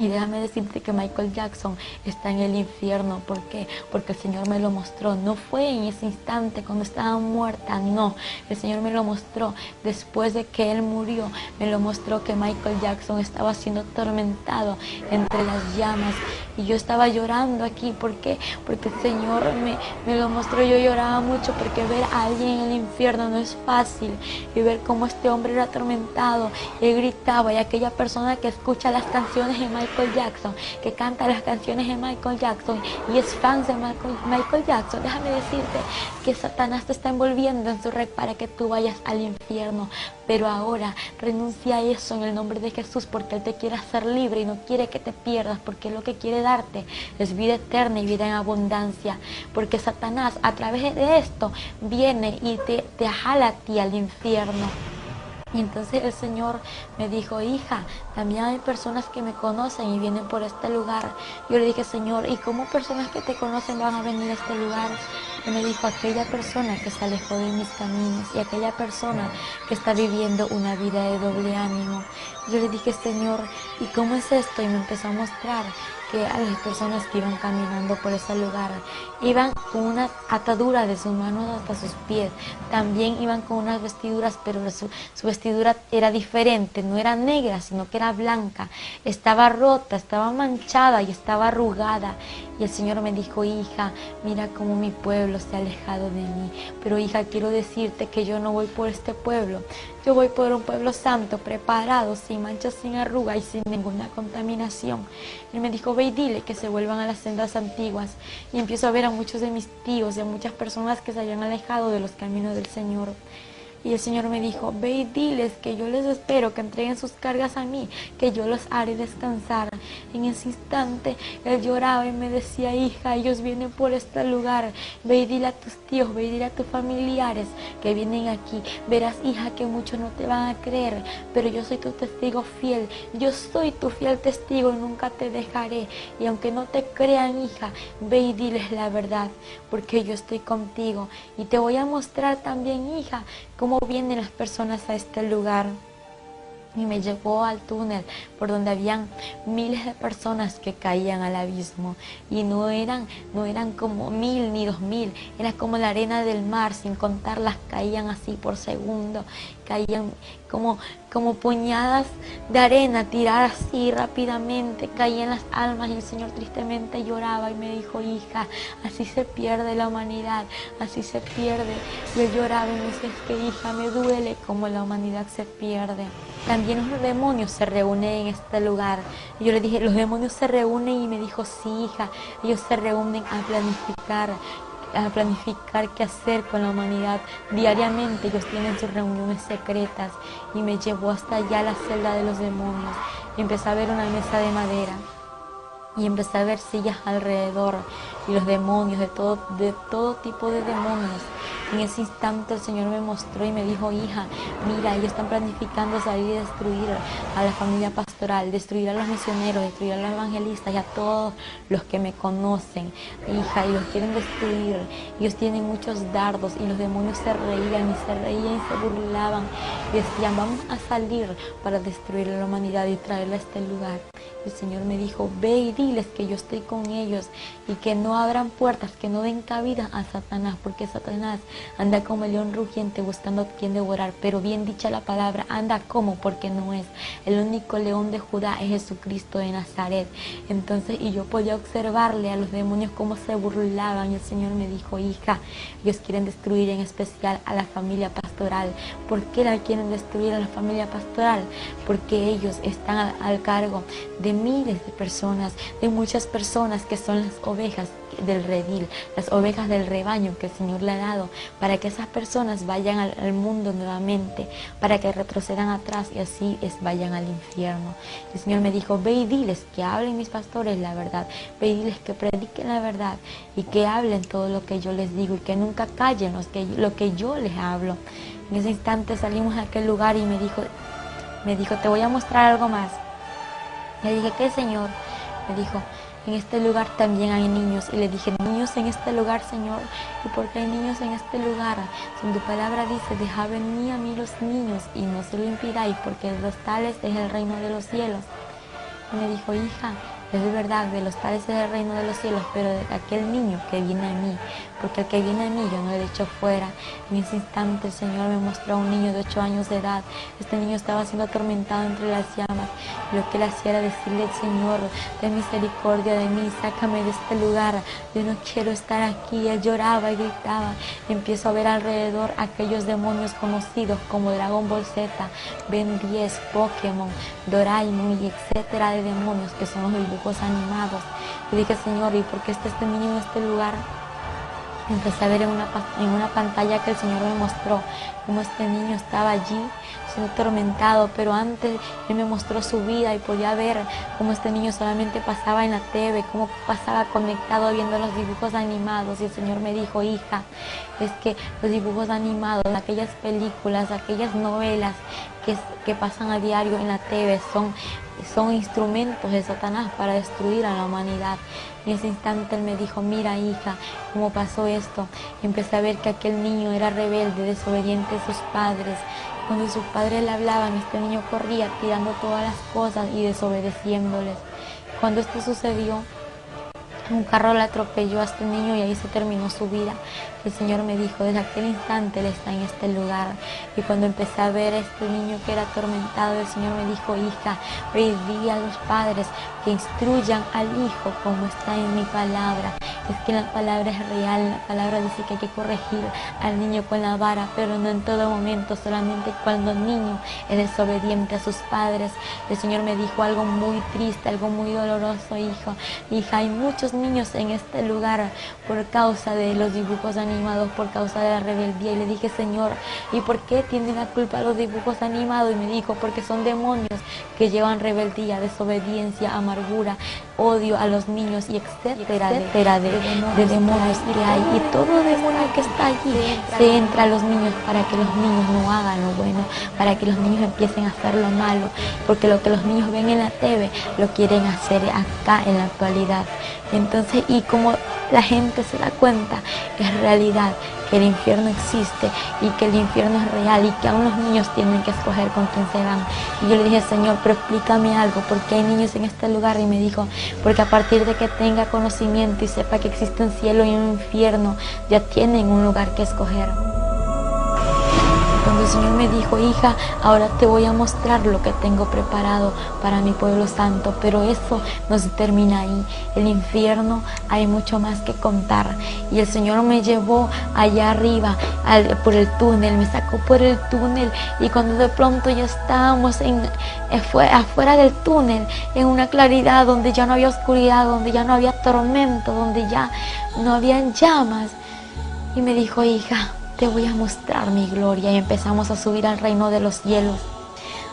Y déjame decirte que Michael Jackson está en el infierno. ¿Por qué? Porque el Señor me lo mostró. No fue en ese instante cuando estaba muerta, no. El Señor me lo mostró después de que Él murió. Me lo mostró que Michael Jackson estaba siendo atormentado entre las llamas. Y yo estaba llorando aquí. ¿Por qué? Porque el Señor me lo mostró. Yo lloraba mucho porque ver a alguien en el infierno no es fácil. Y ver cómo este hombre era atormentado. Él gritaba, y aquella persona que escucha las canciones de Michael Jackson, que canta las canciones de Michael Jackson y es fan de Michael Jackson, déjame decirte que Satanás te está envolviendo en su red para que tú vayas al infierno. Pero ahora renuncia a eso en el nombre de Jesús, porque Él te quiere hacer libre y no quiere que te pierdas, porque lo que quiere darte es vida eterna y vida en abundancia. Porque Satanás a través de esto viene y te jala a ti al infierno. Y entonces el Señor me dijo, hija, también hay personas que me conocen y vienen por este lugar. Yo le dije, Señor, ¿y cómo personas que te conocen van a venir a este lugar? Y me dijo, aquella persona que se alejó de mis caminos y aquella persona que está viviendo una vida de doble ánimo. Yo le dije, Señor, ¿y cómo es esto? Y me empezó a mostrar que a las personas que iban caminando por ese lugar iban con una atadura de sus manos hasta sus pies. También iban con unas vestiduras, pero su vestidura era diferente, no era negra, sino que era blanca. Estaba rota, estaba manchada y estaba arrugada. Y el Señor me dijo, hija, mira cómo mi pueblo se ha alejado de mí. Pero hija, quiero decirte que yo no voy por este pueblo. Yo voy por un pueblo santo, preparado, sin manchas, sin arruga y sin ninguna contaminación. Él me dijo, ve y dile que se vuelvan a las sendas antiguas. Y empiezo a ver a muchos de mis tíos y a muchas personas que se habían alejado de los caminos del Señor. Y el Señor me dijo, ve y diles que yo les espero, que entreguen sus cargas a mí, que yo los haré descansar. En ese instante él lloraba y me decía, hija, ellos vienen por este lugar. Ve y dile a tus tíos, ve y dile a tus familiares que vienen aquí. Verás, hija, que muchos no te van a creer, pero yo soy tu testigo fiel. Yo soy tu fiel testigo y nunca te dejaré. Y aunque no te crean, hija, ve y diles la verdad, porque yo estoy contigo. Y te voy a mostrar también, hija, cómo vienen las personas a este lugar. Y me llevó al túnel por donde habían miles de personas que caían al abismo. Y no eran como 1000 ni 2000, era como la arena del mar, sin contarlas, caían así por segundo. Caían como puñadas de arena, tiradas así rápidamente, caían las almas. Y el Señor tristemente lloraba y me dijo, hija, así se pierde la humanidad, así se pierde. Yo lloraba y me decía, es que hija, me duele como la humanidad se pierde. También los demonios se reúnen en este lugar. Y yo le dije, los demonios se reúnen, y me dijo, sí, hija, ellos se reúnen a planificar qué hacer con la humanidad. Diariamente ellos tienen sus reuniones secretas. Y me llevó hasta allá a la celda de los demonios. Y empecé a ver una mesa de madera. Y empecé a ver sillas alrededor. Y los demonios, de todo tipo de demonios. En ese instante el Señor me mostró y me dijo, hija, mira, ellos están planificando salir y destruir a la familia pastoral, destruir a los misioneros, destruir a los evangelistas y a todos los que me conocen, hija, y los quieren destruir. Ellos tienen muchos dardos. Y los demonios se reían y se burlaban y decían, vamos a salir para destruir a la humanidad y traerla a este lugar. El Señor me dijo, ve y diles que yo estoy con ellos y que no abran puertas, que no den cabida a Satanás, porque Satanás anda como el león rugiente buscando a quien devorar. Pero bien dicha la palabra, anda como, porque no es. El único león de Judá es Jesucristo de Nazaret. Entonces, y yo podía observarle a los demonios cómo se burlaban. Y el Señor me dijo, hija, ellos quieren destruir en especial a la familia pastoral. ¿Por qué la quieren destruir a la familia pastoral? Porque ellos están al cargo de miles de personas, de muchas personas que son las ovejas del redil, las ovejas del rebaño que el Señor le ha dado, para que esas personas vayan al mundo nuevamente, para que retrocedan atrás y así vayan al infierno. El Señor me dijo, ve y diles que hablen mis pastores la verdad, ve y diles que prediquen la verdad y que hablen todo lo que yo les digo y que nunca callen lo que yo les hablo. En ese instante salimos de aquel lugar y me dijo, te voy a mostrar algo más. Le dije, ¿qué, Señor? Me dijo, en este lugar también hay niños. Y le dije, niños en este lugar, Señor. ¿Y por qué hay niños en este lugar? Si en tu palabra dice, dejad venir a mí los niños y no se lo impidáis, porque de los tales es el reino de los cielos. Y me dijo, hija, es verdad, de los tales es el reino de los cielos, pero de aquel niño que viene a mí, porque el que viene a mí yo no le echo fuera. En ese instante el Señor me mostró a un niño de 8 años de edad. Este niño estaba siendo atormentado entre las llamas. Y lo que él hacía era decirle al Señor, ten misericordia de mí, sácame de este lugar, yo no quiero estar aquí. Él lloraba y gritaba. Y empiezo a ver alrededor aquellos demonios conocidos como Dragon Ball Z, Ben 10, Pokémon, Doraemon y etcétera de demonios que son los dibujos animados. Y dije, Señor, ¿y por qué está este niño en este lugar? Empecé a ver en una pantalla que el Señor me mostró cómo este niño estaba allí siendo atormentado, pero antes Él me mostró su vida y podía ver cómo este niño solamente pasaba en la TV, cómo pasaba conectado viendo los dibujos animados. Y el Señor me dijo, hija, es que los dibujos animados, aquellas películas, aquellas novelas que pasan a diario en la TV son instrumentos de Satanás para destruir a la humanidad. En ese instante Él me dijo, mira hija, cómo pasó esto. Y empecé a ver que aquel niño era rebelde, desobediente a sus padres. Cuando sus padres le hablaban, este niño corría tirando todas las cosas y desobedeciéndoles. Cuando esto sucedió, un carro le atropelló a este niño y ahí se terminó su vida. El Señor me dijo, desde aquel instante Él está en este lugar. Y cuando empecé a ver a este niño que era atormentado, el Señor me dijo, hija, pedí a los padres que instruyan al hijo como está en mi palabra. Es que la palabra es real, la palabra dice que hay que corregir al niño con la vara, pero no en todo momento, solamente cuando el niño es desobediente a sus padres. El Señor me dijo algo muy triste, algo muy doloroso, hijo. Hija, hay muchos niños en este lugar por causa de los dibujos animados, por causa de la rebeldía. Y le dije, Señor, ¿y por qué tienen la culpa los dibujos animados? Y me dijo, porque son demonios que llevan rebeldía, desobediencia, amargura, odio a los niños y etcétera de demonios que hay. Y todo demonio que está allí se entra a los niños para que los niños no hagan lo bueno, para que los niños empiecen a hacer lo malo, porque lo que los niños ven en la TV lo quieren hacer acá en la actualidad. Entonces, y como la gente se da cuenta, es realidad que el infierno existe y que el infierno es real y que aún los niños tienen que escoger con quién se van. Y yo le dije, Señor, pero explícame algo, ¿por qué hay niños en este lugar? Y me dijo, porque a partir de que tenga conocimiento y sepa que existe un cielo y un infierno, ya tienen un lugar que escoger. Cuando el Señor me dijo, hija, ahora te voy a mostrar lo que tengo preparado para mi pueblo santo, pero eso no se termina ahí. El infierno hay mucho más que contar. Y el Señor me llevó allá arriba, por el túnel, me sacó por el túnel, y cuando de pronto ya estábamos afuera del túnel, en una claridad donde ya no había oscuridad, donde ya no había tormento, donde ya no habían llamas, y me dijo, hija, te voy a mostrar mi gloria. Y empezamos a subir al reino de los cielos,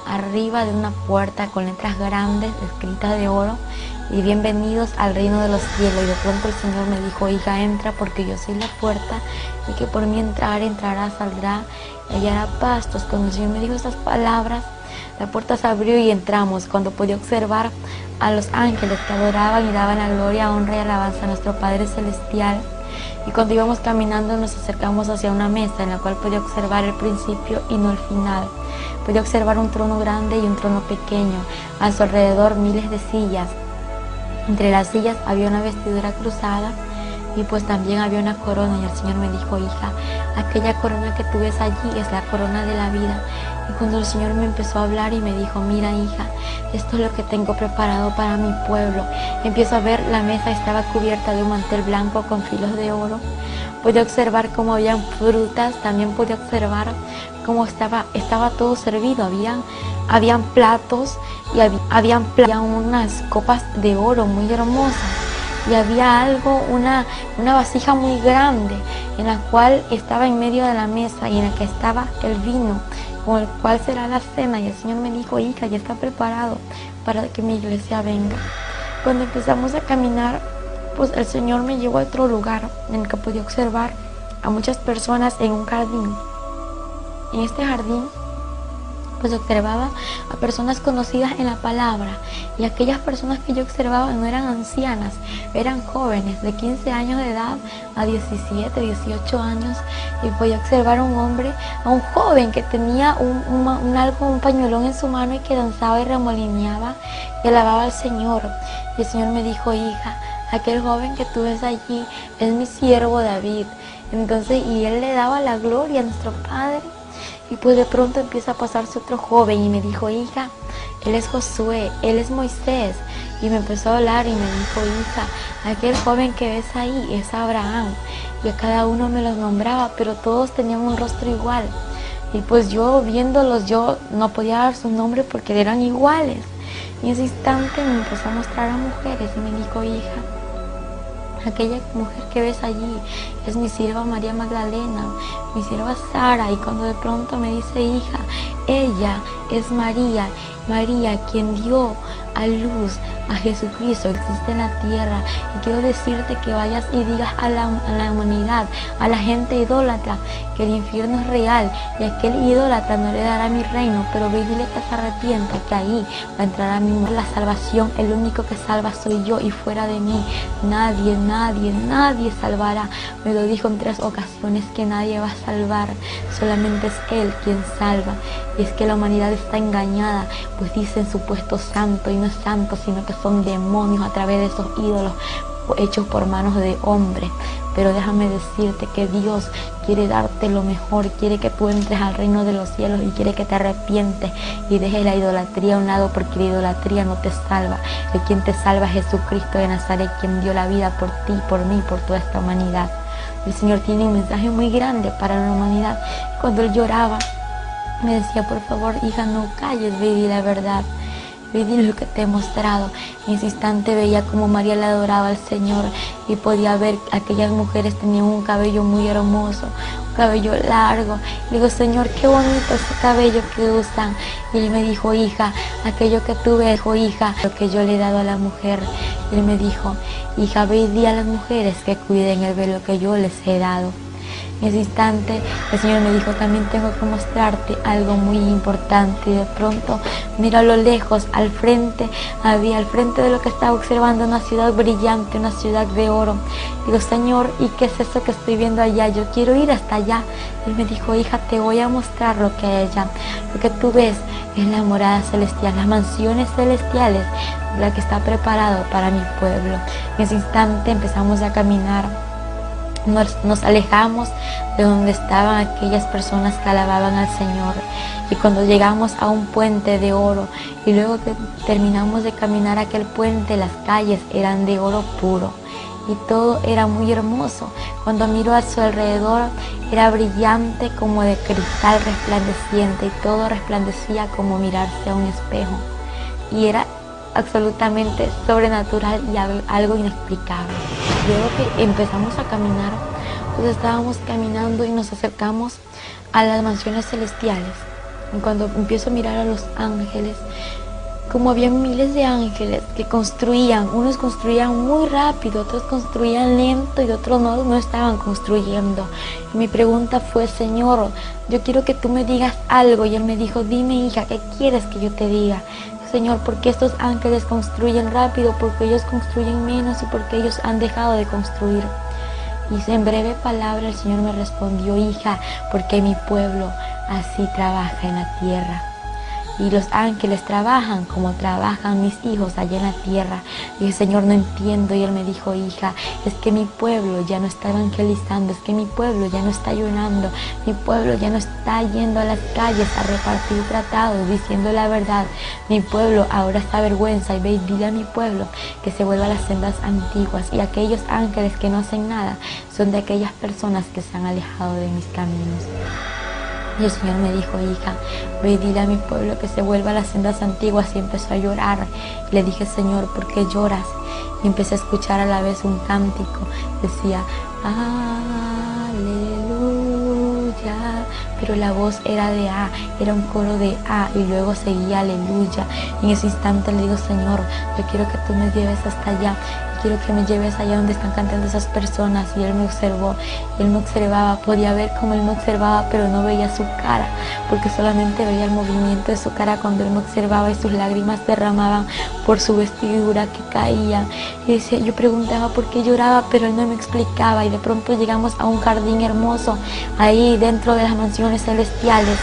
arriba de una puerta con letras grandes escritas de oro, y bienvenidos al reino de los cielos. Y de pronto el Señor me dijo, hija, entra, porque yo soy la puerta, y que por mí entrará, saldrá y hallará pastos. Cuando el Señor me dijo estas palabras, la puerta se abrió y entramos. Cuando podía observar a los ángeles que adoraban y daban la gloria, honra y alabanza a nuestro Padre Celestial. Y cuando íbamos caminando nos acercamos hacia una mesa en la cual podía observar el principio y no el final. Podía observar un trono grande y un trono pequeño, a su alrededor miles de sillas. Entre las sillas había una vestidura cruzada y pues también había una corona. Y el Señor me dijo, hija, aquella corona que tú ves allí es la corona de la vida. Y cuando el Señor me empezó a hablar y me dijo, mira hija, esto es lo que tengo preparado para mi pueblo. Empiezo a ver, la mesa estaba cubierta de un mantel blanco con filos de oro. Pude observar cómo habían frutas, también pude observar cómo estaba todo servido. Habían platos y habían unas copas de oro muy hermosas. Y había una vasija muy grande en la cual estaba en medio de la mesa y en la que estaba el vino, con el cual será la cena. Y el Señor me dijo, hija, ya está preparado para que mi iglesia venga. Cuando empezamos a caminar, pues el Señor me llevó a otro lugar en el que podía observar a muchas personas en un jardín. En este jardín pues observaba a personas conocidas en la palabra, y aquellas personas que yo observaba no eran ancianas, eran jóvenes de 15 años de edad a 17, 18 años, y podía observar a un joven que tenía un pañuelón en su mano y que danzaba y remolineaba y alababa al Señor. Y el Señor me dijo, hija, aquel joven que tú ves allí es mi siervo David. Entonces, y él le daba la gloria a nuestro Padre. Y pues de pronto empieza a pasarse otro joven y me dijo, hija, él es Josué, él es Moisés. Y me empezó a hablar y me dijo, hija, aquel joven que ves ahí es Abraham. Y a cada uno me los nombraba, pero todos tenían un rostro igual. Y pues yo viéndolos, yo no podía dar su nombre porque eran iguales. Y en ese instante me empezó a mostrar a mujeres y me dijo, hija, aquella mujer que ves allí es mi sierva María Magdalena, mi sierva Sara. Y cuando de pronto me dice, hija, ella es María, María quien dio a luz a Jesucristo, existe en la tierra. Y quiero decirte que vayas y digas a la humanidad, a la gente idólatra, que el infierno es real y aquel idólatra no le dará mi reino, pero ve y dile que se arrepienta, que ahí va a entrar a mi la salvación. El único que salva soy yo, y fuera de mí nadie, nadie, nadie salvará. Me lo dijo en 3 ocasiones que nadie va a salvar, solamente es Él quien salva. Y es que la humanidad está engañada, pues dicen supuesto santo y no es santo, sino que son demonios a través de esos ídolos hechos por manos de hombres. Pero déjame decirte que Dios quiere darte lo mejor, quiere que tú entres al reino de los cielos y quiere que te arrepientes y dejes la idolatría a un lado, porque la idolatría no te salva. El quien te salva es Jesucristo de Nazaret, quien dio la vida por ti, por mí, por toda esta humanidad. El Señor tiene un mensaje muy grande para la humanidad. Cuando Él lloraba, me decía: por favor, hija, no calles, ve y di la verdad. Ve y di lo que te he mostrado. En ese instante veía como María le adoraba al Señor y podía ver que aquellas mujeres tenían un cabello muy hermoso, un cabello largo. Le digo: Señor, qué bonito ese cabello que usan. Y Él me dijo: hija, aquello que tú ves, hija, lo que yo le he dado a la mujer. Y Él me dijo: hija, ve y di a las mujeres que cuiden el velo que yo les he dado. En ese instante el Señor me dijo: también tengo que mostrarte algo muy importante. Y de pronto miro a lo lejos, al frente de lo que estaba observando, una ciudad brillante, una ciudad de oro. Digo: Señor, ¿y qué es eso que estoy viendo allá? Yo quiero ir hasta allá. Él me dijo: hija, te voy a mostrar lo que hay allá. Lo que tú ves es la morada celestial, las mansiones celestiales, la que está preparado para mi pueblo. En ese instante empezamos a caminar. Nos alejamos de donde estaban aquellas personas que alababan al Señor. Y cuando llegamos a un puente de oro, y luego que terminamos de caminar aquel puente, las calles eran de oro puro. Y todo era muy hermoso. Cuando miro a su alrededor, era brillante como de cristal resplandeciente. Y todo resplandecía como mirarse a un espejo. Y era absolutamente sobrenatural y algo inexplicable. Luego que empezamos a caminar, pues estábamos caminando y nos acercamos a las mansiones celestiales. Y cuando empiezo a mirar a los ángeles, como había miles de ángeles que construían, unos construían muy rápido, otros construían lento y otros no estaban construyendo. Y mi pregunta fue: Señor, yo quiero que tú me digas algo. Y Él me dijo: dime, hija, ¿qué quieres que yo te diga? Señor, ¿por qué estos ángeles construyen rápido? Porque ellos construyen menos y porque ellos han dejado de construir. Y en breve palabra el Señor me respondió: hija, porque mi pueblo así trabaja en la tierra. Y los ángeles trabajan como trabajan mis hijos allá en la tierra. Y dije: Señor, no entiendo. Y Él me dijo: hija, es que mi pueblo ya no está evangelizando, es que mi pueblo ya no está ayunando, mi pueblo ya no está yendo a las calles a repartir tratados, diciendo la verdad. Mi pueblo ahora está avergüenza. Y ve y dile a mi pueblo que se vuelva a las sendas antiguas. Y aquellos ángeles que no hacen nada son de aquellas personas que se han alejado de mis caminos. Y el Señor me dijo: hija, ve y dile a mi pueblo que se vuelva a las sendas antiguas. Y empezó a llorar. Y le dije: Señor, ¿por qué lloras? Y empecé a escuchar a la vez un cántico. Decía: aleluya. Pero la voz era de A, era un coro de A. Y luego seguía aleluya. Y en ese instante le digo: Señor, yo quiero que tú me lleves hasta allá. Quiero que me lleves allá donde están cantando esas personas. Y Él me observó, Él me observaba, podía ver cómo Él me observaba, pero no veía su cara, porque solamente veía el movimiento de su cara cuando Él me observaba, y sus lágrimas derramaban por su vestidura que caía. Y decía, yo preguntaba por qué lloraba, pero Él no me explicaba. Y de pronto llegamos a un jardín hermoso, ahí dentro de las mansiones celestiales.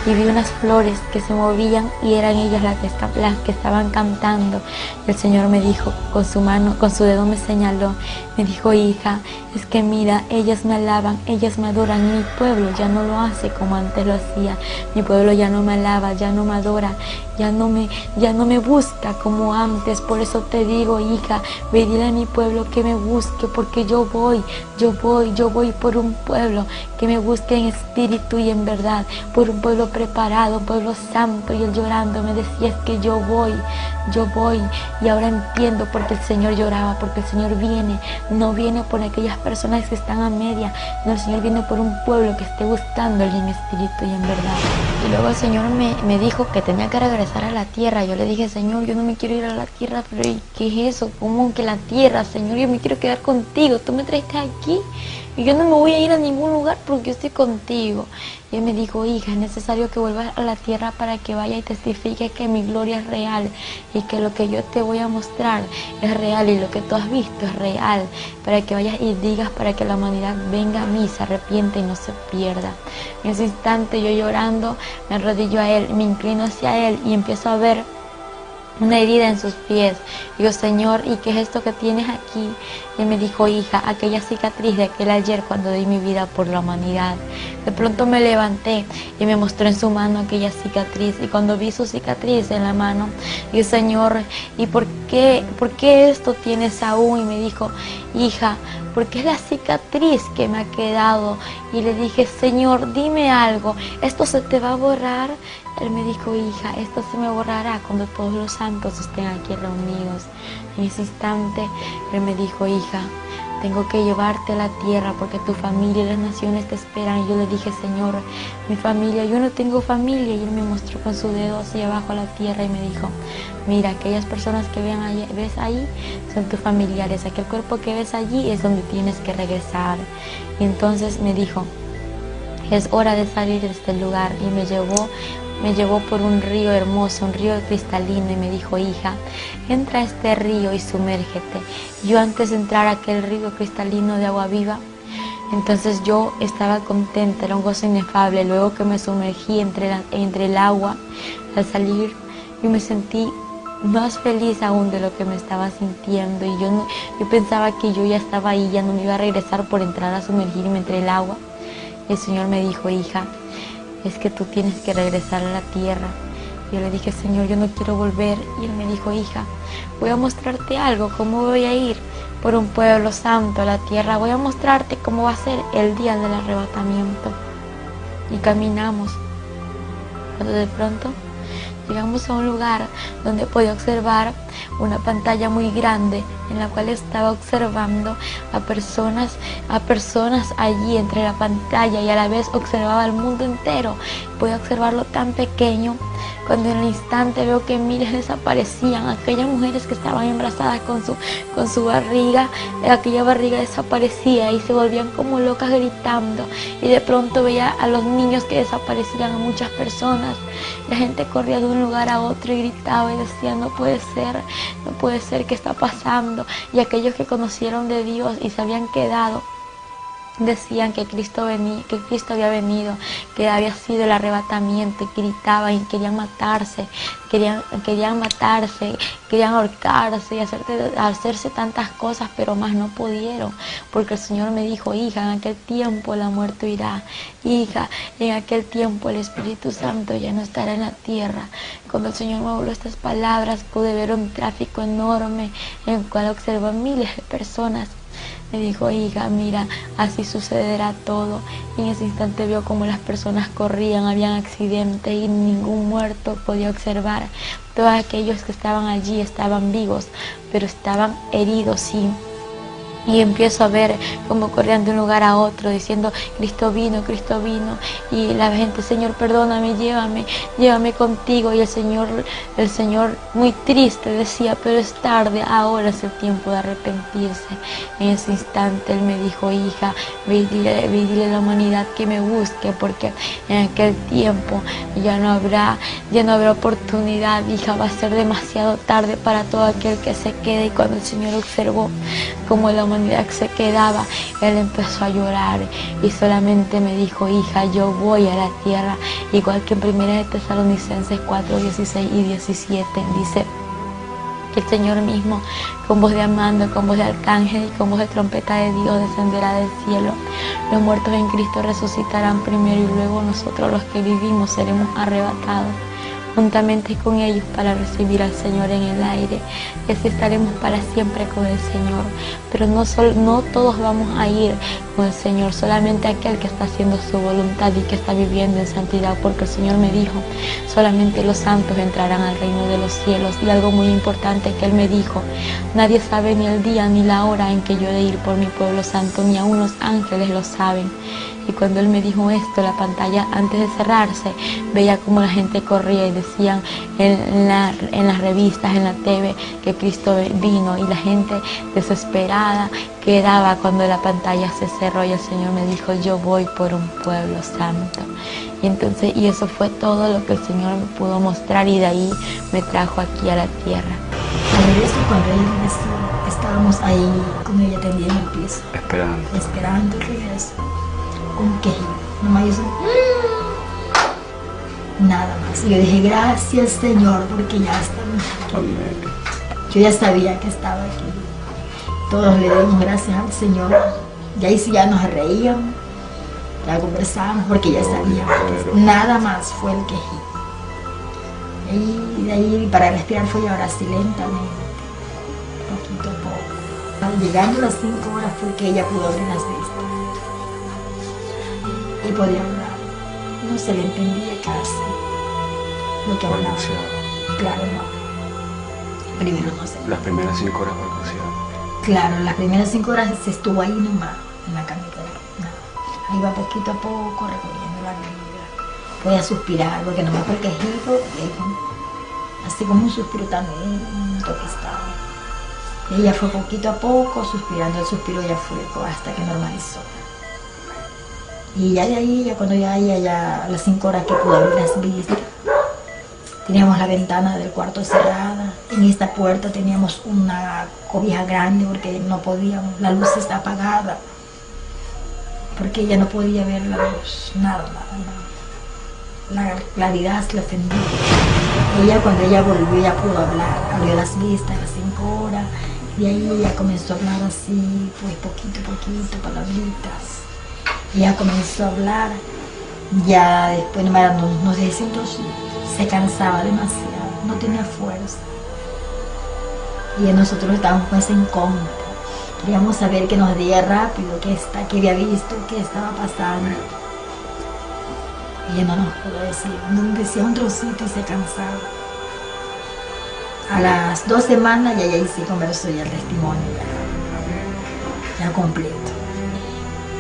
Y vi unas flores que se movían y eran ellas las que estaban cantando. Y el Señor me dijo, con su mano, con su dedo me señaló, me dijo: hija, es que mira, ellas me alaban, ellas me adoran, y mi pueblo ya no lo hace como antes lo hacía. Mi pueblo ya no me alaba, ya no me adora, ya no me busca como antes. Por eso te digo, hija, ve y dile a mi pueblo que me busque, porque yo voy por un pueblo que me busque en espíritu y en verdad, por un pueblo preparado, pueblo santo. Y él llorando me decía, es que yo voy. Y ahora entiendo por qué el Señor lloraba, porque el Señor viene, no viene por aquellas personas que están a media, no, el Señor viene por un pueblo que esté buscándole en espíritu y en verdad. Y luego el Señor me dijo que tenía que regresar a la tierra. Yo le dije, Señor, yo no me quiero ir a la tierra, pero ¿y qué es eso? ¿Cómo que la tierra, Señor? Yo me quiero quedar contigo, tú me trajiste aquí. Y yo no me voy a ir a ningún lugar porque yo estoy contigo. Y él me dijo, hija, es necesario que vuelvas a la tierra para que vaya y testifique que mi gloria es real y que lo que yo te voy a mostrar es real y lo que tú has visto es real. Para que vayas y digas, para que la humanidad venga a mí, se arrepiente y no se pierda. En ese instante yo llorando me arrodillo a él, me inclino hacia él y empiezo a ver una herida en sus pies. Digo, Señor, ¿y qué es esto que tienes aquí? Y él me dijo, hija, aquella cicatriz de aquel ayer cuando di mi vida por la humanidad. De pronto me levanté y me mostró en su mano aquella cicatriz. Y cuando vi su cicatriz en la mano, dije, Señor, ¿y por qué esto tienes aún? Y me dijo, hija, porque es la cicatriz que me ha quedado. Y le dije, Señor, dime algo, ¿esto se te va a borrar? Él me dijo, hija, esto se me borrará cuando todos los santos estén aquí reunidos. En ese instante, él me dijo, hija, tengo que llevarte a la tierra porque tu familia y las naciones te esperan. Y yo le dije, Señor, mi familia, yo no tengo familia. Y él me mostró con su dedo hacia abajo a la tierra y me dijo, mira, aquellas personas que ves ahí son tus familiares. Aquel cuerpo que ves allí es donde tienes que regresar. Y entonces me dijo, es hora de salir de este lugar. Y me llevó por un río hermoso, un río cristalino, y me dijo, hija, entra a este río y sumérgete. Yo antes de entrar a aquel río cristalino de agua viva, entonces yo estaba contenta, era un gozo inefable. Luego que me sumergí entre el agua, al salir, yo me sentí más feliz aún de lo que me estaba sintiendo. Y yo pensaba que yo ya estaba ahí, ya no me iba a regresar por entrar a sumergirme entre el agua. Y el Señor me dijo, hija, es que tú tienes que regresar a la tierra. Yo le dije, Señor, yo no quiero volver. Y él me dijo, hija, voy a mostrarte algo, cómo voy a ir por un pueblo santo a la tierra. Voy a mostrarte cómo va a ser el día del arrebatamiento. Y caminamos. Cuando de pronto llegamos a un lugar donde podía observar una pantalla muy grande en la cual estaba observando a personas allí entre la pantalla, y a la vez observaba el mundo entero. Podía observarlo tan pequeño, cuando en el instante veo que miles desaparecían, aquellas mujeres que estaban embarazadas con su barriga, aquella barriga desaparecía y se volvían como locas gritando. Y de pronto veía a los niños que desaparecían, a muchas personas. La gente corría de un lugar a otro y gritaba y decía, no puede ser, ¿qué está pasando? Y aquellos que conocieron de Dios y se habían quedado, decían que Cristo había venido, que había sido el arrebatamiento, y gritaban y querían matarse, querían ahorcarse y hacerse tantas cosas, pero más no pudieron, porque el Señor me dijo, hija, en aquel tiempo la muerte irá, hija, en aquel tiempo el Espíritu Santo ya no estará en la tierra. Cuando el Señor me habló estas palabras, pude ver un tráfico enorme en el cual observó miles de personas. Me dijo, hija, mira, así sucederá todo. Y en ese instante vio como las personas corrían, habían accidentes y ningún muerto podía observar. Todos aquellos que estaban allí estaban vivos, pero estaban heridos, sí. Y empiezo a ver cómo corrían de un lugar a otro diciendo, Cristo vino. Y la gente, Señor, perdóname, llévame contigo. Y el Señor muy triste decía, pero es tarde, ahora es el tiempo de arrepentirse. En ese instante Él me dijo, hija, ve y dile a la humanidad que me busque, porque en aquel tiempo ya no habrá oportunidad, hija, va a ser demasiado tarde para todo aquel que se quede. Y cuando el Señor observó cómo la humanidad se quedaba, Él empezó a llorar y solamente me dijo, hija, yo voy a la tierra, igual que en 1 Tesalonicenses 4, 16 y 17 dice que el Señor mismo, con voz de mando, con voz de arcángel y con voz de trompeta de Dios, descenderá del cielo. Los muertos en Cristo resucitarán primero y luego nosotros, los que vivimos, seremos arrebatados juntamente con ellos para recibir al Señor en el aire, y así estaremos para siempre con el Señor. Pero no todos vamos a ir con el Señor, solamente aquel que está haciendo su voluntad y que está viviendo en santidad, porque el Señor me dijo, solamente los santos entrarán al reino de los cielos. Y algo muy importante que Él me dijo, nadie sabe ni el día ni la hora en que yo he de ir por mi pueblo santo, ni aun los ángeles lo saben. Y cuando Él me dijo esto, la pantalla antes de cerrarse, veía como la gente corría y decían en las revistas, en la TV, que Cristo vino, y la gente desesperada quedaba cuando la pantalla se cerró y el Señor me dijo, yo voy por un pueblo santo. Y eso fue todo lo que el Señor me pudo mostrar, y de ahí me trajo aquí a la tierra. Al regreso, cuando ella regresó, estábamos ahí con ella tendida en el piso, esperando el regreso. Un quejido, nomás hizo nada más. Y yo dije, gracias Señor, porque ya estamos aquí. Yo ya sabía que estaba aquí. Todos le dimos gracias al Señor. Y ahí sí ya nos reíamos, ya conversábamos, porque ya sabíamos. Nada más fue el quejido. Y de ahí para respirar fue ahora así lentamente, poquito a poco. Llegando a las 5 horas fue que ella pudo abrir las vistas. Y podía hablar, no se le entendía casi lo que hablaba. Claro, no. Primero no se. Las primeras 5 horas balbuceaba. Claro, las primeras 5 horas se estuvo ahí nomás, en la camita. Ahí va poquito a poco recorriendo la vida. Podía suspirar, porque nomás fue el quejido, así como un suspiro también, que estaba. Ella fue poquito a poco suspirando, el suspiro ya fue hasta que normalizó. Y ya de ahí, ya cuando ya a las 5 horas que pudo abrir las vistas, teníamos la ventana del cuarto cerrada. En esta puerta teníamos una cobija grande porque no podíamos, la luz está apagada, porque ella no podía ver la luz, nada. La claridad se le ofendía. Ella, cuando ella volvió, ya pudo hablar, abrió las vistas a las 5 horas, y ahí ella comenzó a hablar así, pues poquito a poquito, palabritas. Ella comenzó a hablar, ya después no sé si entonces se cansaba demasiado, no tenía fuerza. Y nosotros estábamos con esa incógnita, queríamos saber que nos diga rápido qué había visto, qué estaba pasando. Y ella no nos pudo decir, nos decía un trocito y se cansaba. A las 2 semanas ya sí conversó ya el testimonio, ya completo.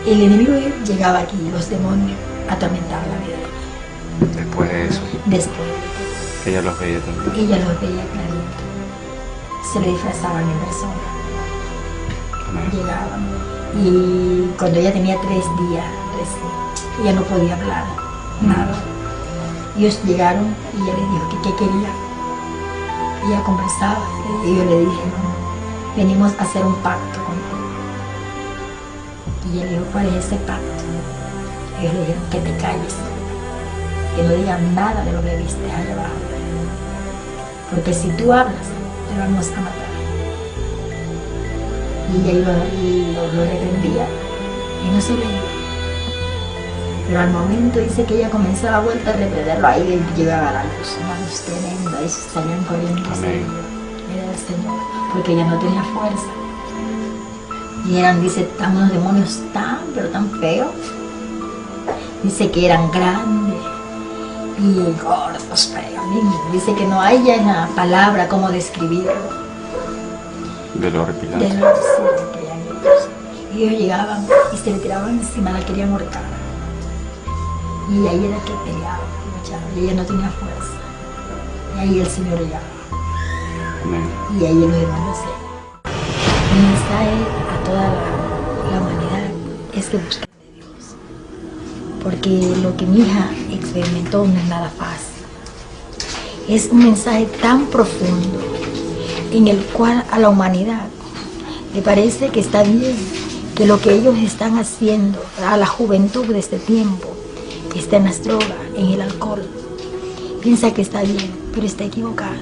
El enemigo llegaba aquí, los demonios, a atormentar la vida. Después de eso. Después. Ella los veía también. Ella los veía clarito. Se le disfrazaban en persona. Amén. Llegaban. Y cuando ella tenía 3 días, ella no podía hablar, nada. Ellos llegaron y ella le dijo que qué quería. Ella conversaba y yo le dije, no, venimos a hacer un pacto contigo. Y él dijo, ¿cuál es ese pacto? Ellos le dijeron, que te calles, que no digas nada de lo que viste allá abajo, porque si tú hablas, te vamos a matar. Y ella lo reprendía y no se le iba. Pero al momento dice que ella comenzaba a vuelta a reprenderlo, ahí llegaba la luz, una luz tremenda, y salían corriendo. Era el Señor, porque ella no tenía fuerza. Y eran, dice, unos demonios pero tan feos. Dice que eran grandes y gordos, feos. Dice que no hay ya una palabra cómo describirlo. De lo horripilante. De lo que eran ellos. Y ellos llegaban y se le tiraban encima, la querían ahorcar. Y ahí era que peleaba, y ella no tenía fuerza. Y ahí el Señor llegaba. Amén. Y ahí los demonios se. Mi mensaje a toda la humanidad es que busquen de Dios, porque lo que mi hija experimentó no es nada fácil. Es un mensaje tan profundo en el cual a la humanidad le parece que está bien, que lo que ellos están haciendo a la juventud de este tiempo está en las drogas, en el alcohol. Piensa que está bien, pero está equivocado.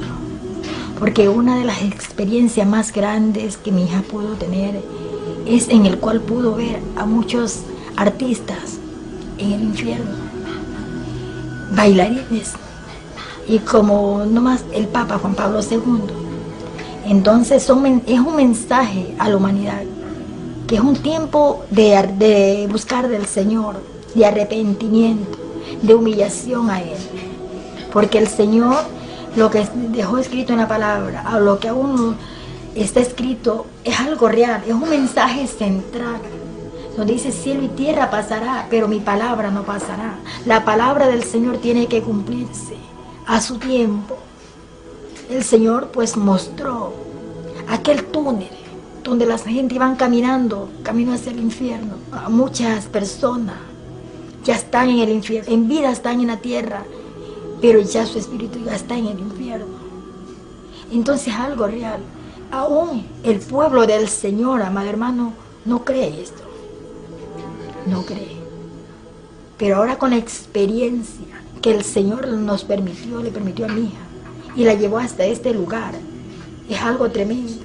Porque una de las experiencias más grandes que mi hija pudo tener es en el cual pudo ver a muchos artistas en el infierno, bailarines y como nomás el Papa Juan Pablo II. Entonces es un mensaje a la humanidad, que es un tiempo de buscar del Señor, de arrepentimiento, de humillación a Él. Porque el Señor, lo que dejó escrito en la palabra, a lo que aún está escrito, es algo real, es un mensaje central. Donde dice cielo y tierra pasará, pero mi palabra no pasará. La palabra del Señor tiene que cumplirse a su tiempo. El Señor pues mostró aquel túnel donde la gente iban caminando, camino hacia el infierno. A muchas personas ya están en el infierno, en vida están en la tierra, pero ya su espíritu ya está en el infierno. Entonces algo real. Aún el pueblo del Señor, amado hermano, no cree esto. No cree. Pero ahora con la experiencia que el Señor nos permitió, le permitió a mi hija, y la llevó hasta este lugar, es algo tremendo.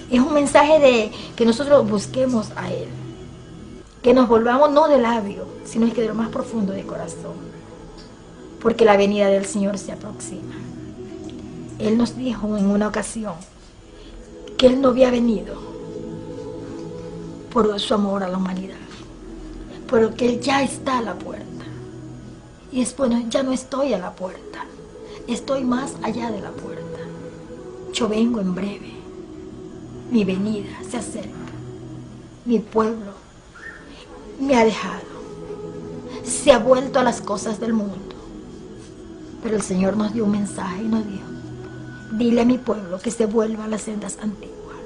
Es un mensaje de que nosotros busquemos a Él, que nos volvamos no de labio, sino que de lo más profundo de corazón, porque la venida del Señor se aproxima. Él nos dijo en una ocasión que Él no había venido por su amor a la humanidad, pero que Él ya está a la puerta. Y es bueno, ya no estoy a la puerta, estoy más allá de la puerta. Yo vengo en breve, mi venida se acerca, mi pueblo me ha dejado, se ha vuelto a las cosas del mundo. Pero el Señor nos dio un mensaje y nos dijo, dile a mi pueblo que se vuelva a las sendas antiguas,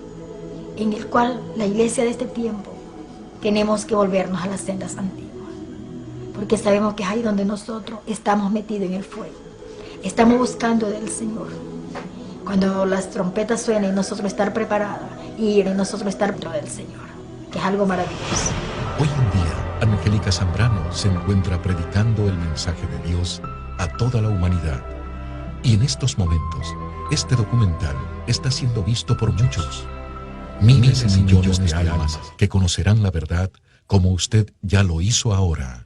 en el cual la iglesia de este tiempo tenemos que volvernos a las sendas antiguas, porque sabemos que es ahí donde nosotros estamos metidos en el fuego, estamos buscando del Señor. Cuando las trompetas suenen, nosotros estar preparados y nosotros estar dentro del Señor, que es algo maravilloso. Hoy en día, Angélica Zambrano se encuentra predicando el mensaje de Dios a toda la humanidad. Y en estos momentos, este documental está siendo visto por muchos. Miles y millones de almas que conocerán la verdad como usted ya lo hizo ahora.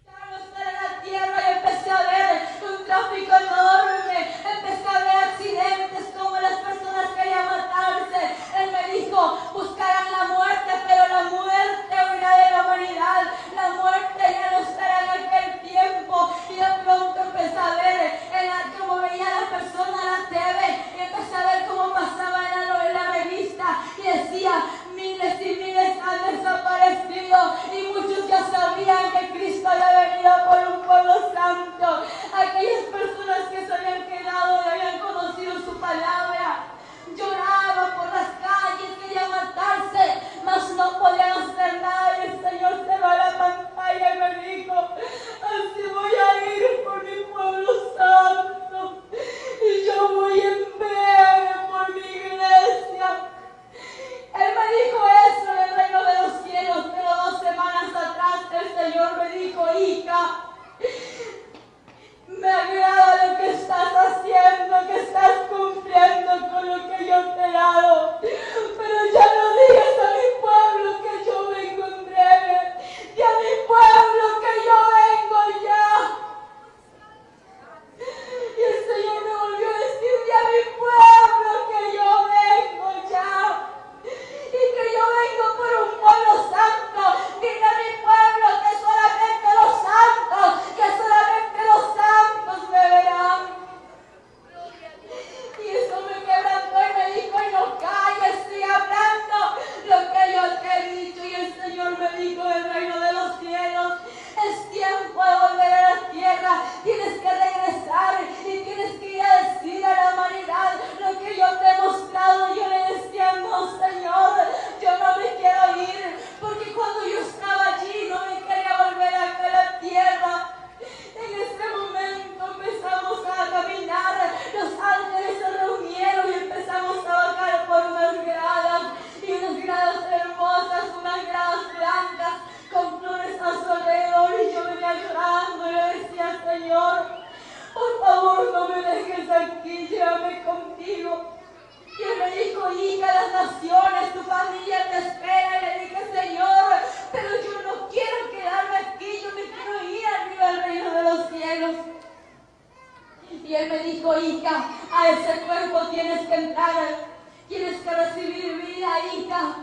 Y él me dijo, hija, a ese cuerpo tienes que entrar, tienes que recibir vida, hija,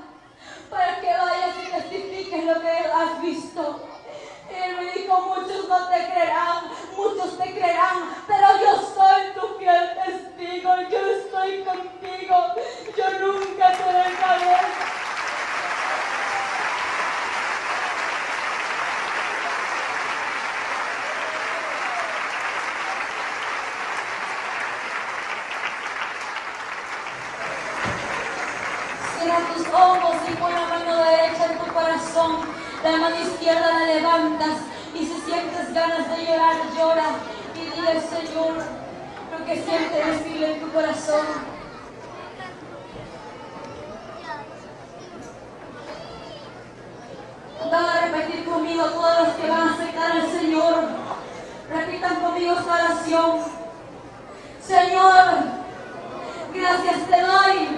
para que vayas y testifiques lo que has visto. Y él me dijo, muchos no te creerán, muchos te creerán, pero yo soy tu fiel testigo, yo estoy contigo, yo nunca te dejaré. Cierra tus ojos y pon la mano derecha en tu corazón, la mano izquierda la levantas y si sientes ganas de llorar, llora y dile al Señor lo que sientes decirle en tu corazón. Van a repetir conmigo todos los que van a aceptar al Señor. Repitan conmigo esta oración. Señor, gracias te doy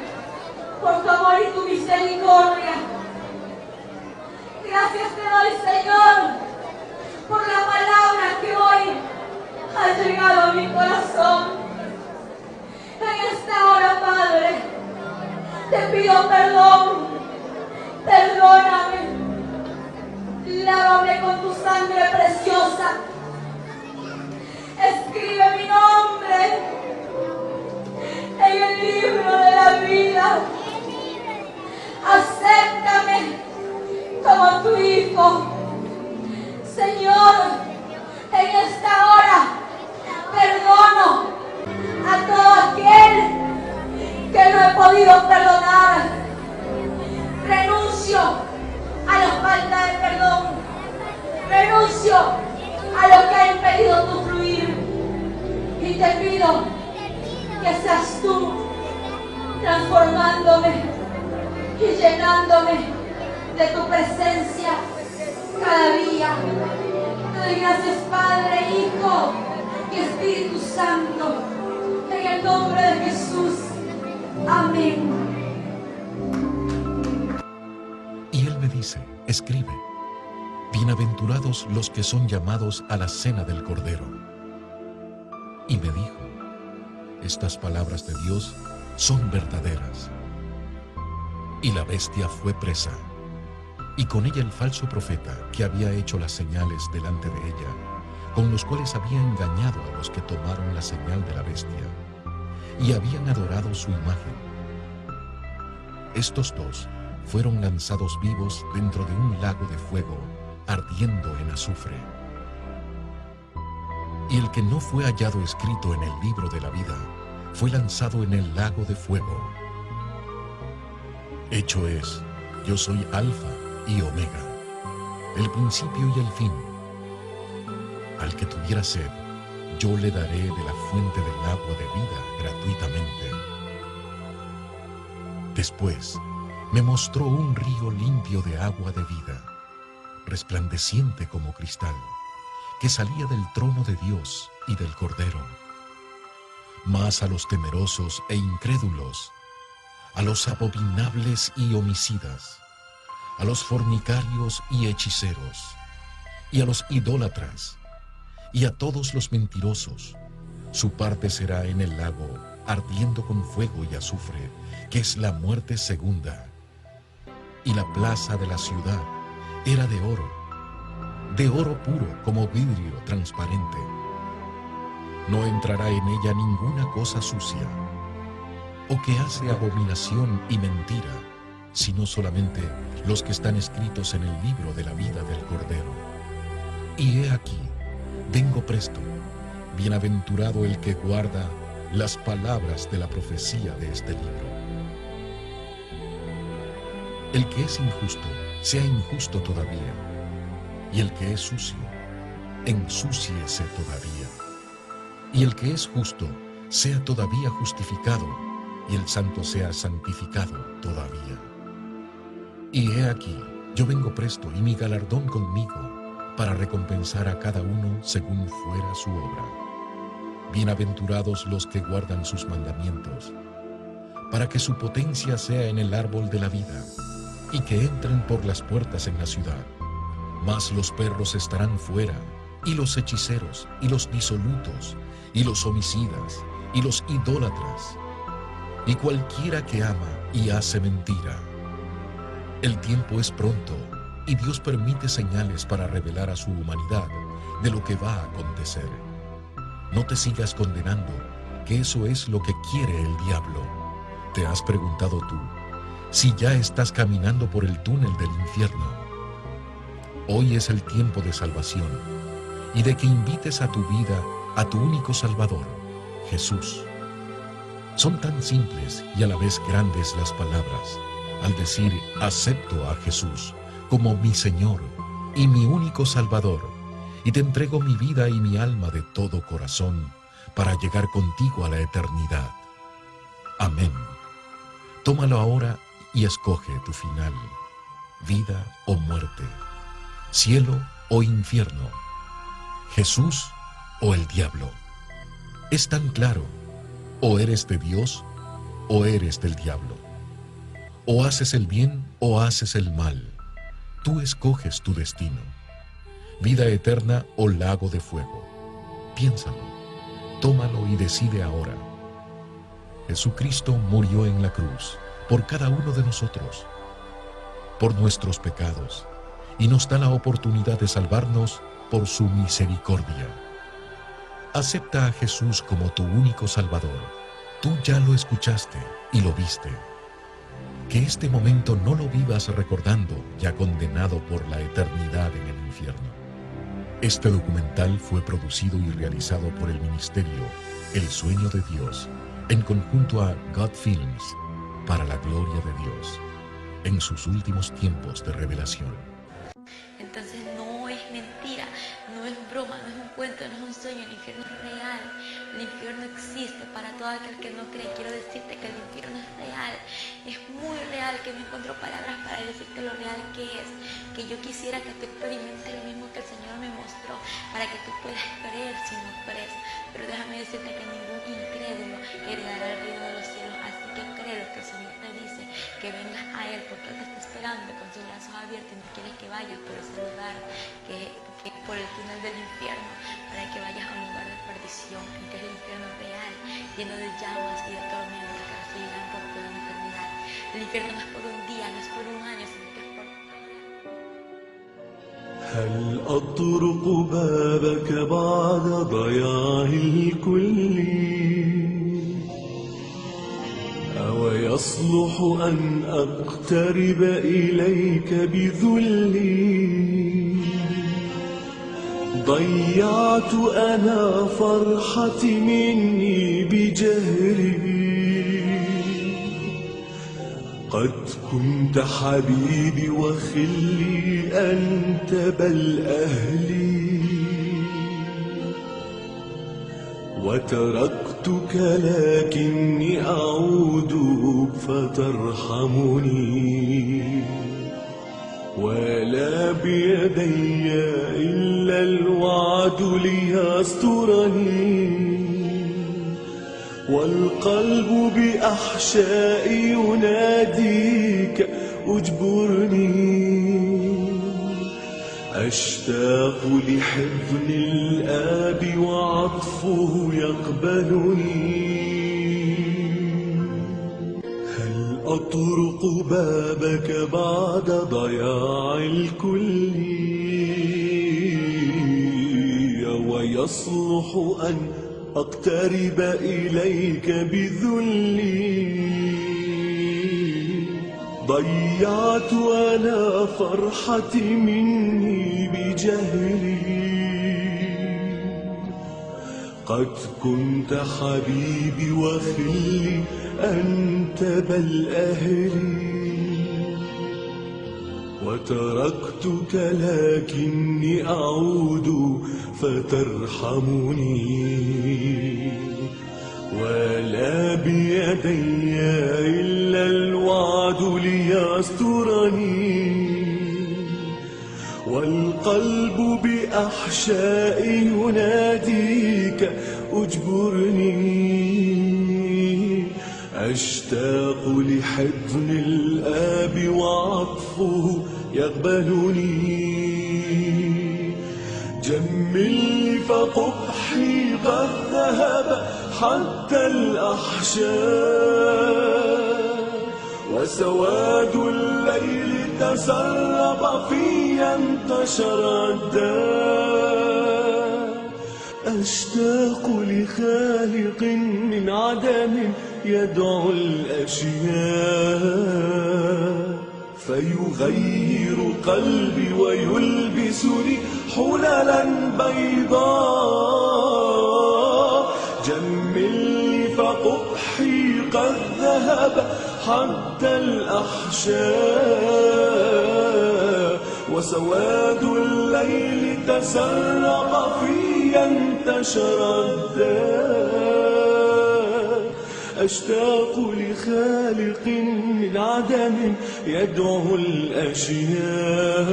por tu amor y tu misericordia. Gracias te doy, Señor, por la palabra que hoy ha llegado a mi corazón. En esta hora, Padre, te pido perdón. Perdóname. Lávame con tu sangre preciosa. Escribe mi nombre en el libro de la vida. Acéptame como tu hijo. Señor, en esta hora perdono a todo aquel que no he podido perdonar. Renuncio a la falta de perdón. Renuncio a lo que ha impedido tu fluir. Y te pido que seas tú transformándome y llenándome de tu presencia cada día. Te doy gracias, Padre, Hijo y Espíritu Santo, en el nombre de Jesús. Amén. Y él me dice, escribe, bienaventurados los que son llamados a la cena del Cordero. Y me dijo, estas palabras de Dios son verdaderas. Y la bestia fue presa, y con ella el falso profeta que había hecho las señales delante de ella, con los cuales había engañado a los que tomaron la señal de la bestia, y habían adorado su imagen. Estos dos fueron lanzados vivos dentro de un lago de fuego, ardiendo en azufre. Y el que no fue hallado escrito en el libro de la vida, fue lanzado en el lago de fuego. Hecho es, yo soy Alfa y Omega, el principio y el fin. Al que tuviera sed, yo le daré de la fuente del agua de vida gratuitamente. Después, me mostró un río limpio de agua de vida, resplandeciente como cristal, que salía del trono de Dios y del Cordero. Mas a los temerosos e incrédulos, a los abominables y homicidas, a los fornicarios y hechiceros, y a los idólatras, y a todos los mentirosos, su parte será en el lago, ardiendo con fuego y azufre, que es la muerte segunda. Y la plaza de la ciudad era de oro puro como vidrio transparente. No entrará en ella ninguna cosa sucia, o que hace abominación y mentira, sino solamente los que están escritos en el libro de la vida del Cordero. Y he aquí, vengo presto, bienaventurado el que guarda las palabras de la profecía de este libro. El que es injusto, sea injusto todavía, y el que es sucio, ensúciese todavía. Y el que es justo, sea todavía justificado, y el santo sea santificado todavía. Y he aquí, yo vengo presto, y mi galardón conmigo, para recompensar a cada uno según fuera su obra. Bienaventurados los que guardan sus mandamientos, para que su potencia sea en el árbol de la vida, y que entren por las puertas en la ciudad. Mas los perros estarán fuera, y los hechiceros, y los disolutos, y los homicidas, y los idólatras, y cualquiera que ama y hace mentira. El tiempo es pronto, y Dios permite señales para revelar a su humanidad de lo que va a acontecer. No te sigas condenando, que eso es lo que quiere el diablo. ¿Te has preguntado tú si ya estás caminando por el túnel del infierno? Hoy es el tiempo de salvación y de que invites a tu vida a tu único Salvador, Jesús. Son tan simples y a la vez grandes las palabras al decir acepto a Jesús como mi Señor y mi único Salvador, y te entrego mi vida y mi alma de todo corazón para llegar contigo a la eternidad. Amén. Tómalo ahora y escoge tu final, vida o muerte, cielo o infierno, Jesús o el diablo. Es tan claro, o eres de Dios o eres del diablo. O haces el bien o haces el mal. Tú escoges tu destino, vida eterna o lago de fuego. Piénsalo, tómalo y decide ahora. Jesucristo murió en la cruz por cada uno de nosotros, por nuestros pecados, y nos da la oportunidad de salvarnos por su misericordia. Acepta a Jesús como tu único Salvador. Tú ya lo escuchaste y lo viste. Que este momento no lo vivas recordando, ya condenado por la eternidad en el infierno. Este documental fue producido y realizado por el ministerio El Sueño de Dios, en conjunto a God Films, para la gloria de Dios, en sus últimos tiempos de revelación. Entonces no es mentira, no es broma, no es un cuento, no es un sueño, el infierno es real, el infierno existe para todo aquel que no cree. Quiero decirte que el infierno es real, es muy real, que no encuentro palabras para decirte lo real que es, que yo quisiera que tú experimentes lo mismo que el Señor me mostró, para que tú puedas creer si no crees. Pero déjame decirte que ningún incrédulo heredará el reino de los cielos, así que cree lo que el Señor te dice, que vengas a Él, porque Él te está esperando con sus brazos abiertos y no quiere que vayas por ese lugar, que por el túnel del infierno, para que vayas a un lugar de perdición, en que es el infierno real, lleno de llamas y de tormentas que seguirán por toda la eternidad. El infierno no es por un día, no es por un año, sino que es por... هل أطرق بابك بعد ضياع الكل أو يصلح أن أقترب إليك بذلي ضيعت أنا فرحتي مني بجهري قد كنت حبيبي وخلي أنت بل أهلي وتركتك لكني أعود فترحمني ولا بيدي إلا الوعد ليسترني والقلب بأحشائي يناديك اجبرني أشتاق لحضن الآب وعطفه يقبلني هل أطرق بابك بعد ضياع الكل ويصلح أن أقترب إليك بذلي ضيعت أنا فرحتي مني بجهلي قد كنت حبيبي وخلي أنت بل أهلي وتركتك لكني أعود فترحمني ولا بيدي إلا الوعد ليسترني والقلب بأحشائي يناديك اجبرني أشتاق لحضن الآب وعطفه يقبلني جمل فقبحي قد ذهب حتى الأحشاء، وسواد الليل تسرب في انتشر الداء. أشتاق لخالق من عدم يدعو الأشياء، فيغير قلبي ويلبسني حللا بيضاء. جملني فقبحي قد ذهب حتى الأحشاء، وسواد الليل تسرب في انتشر الداء. أشتاق لخالق من عدم يدعو الأشياء،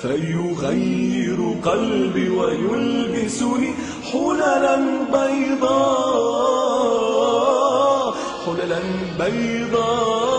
فيغير قلبي ويلبسني حللا بيضاء، حللا بيضاء.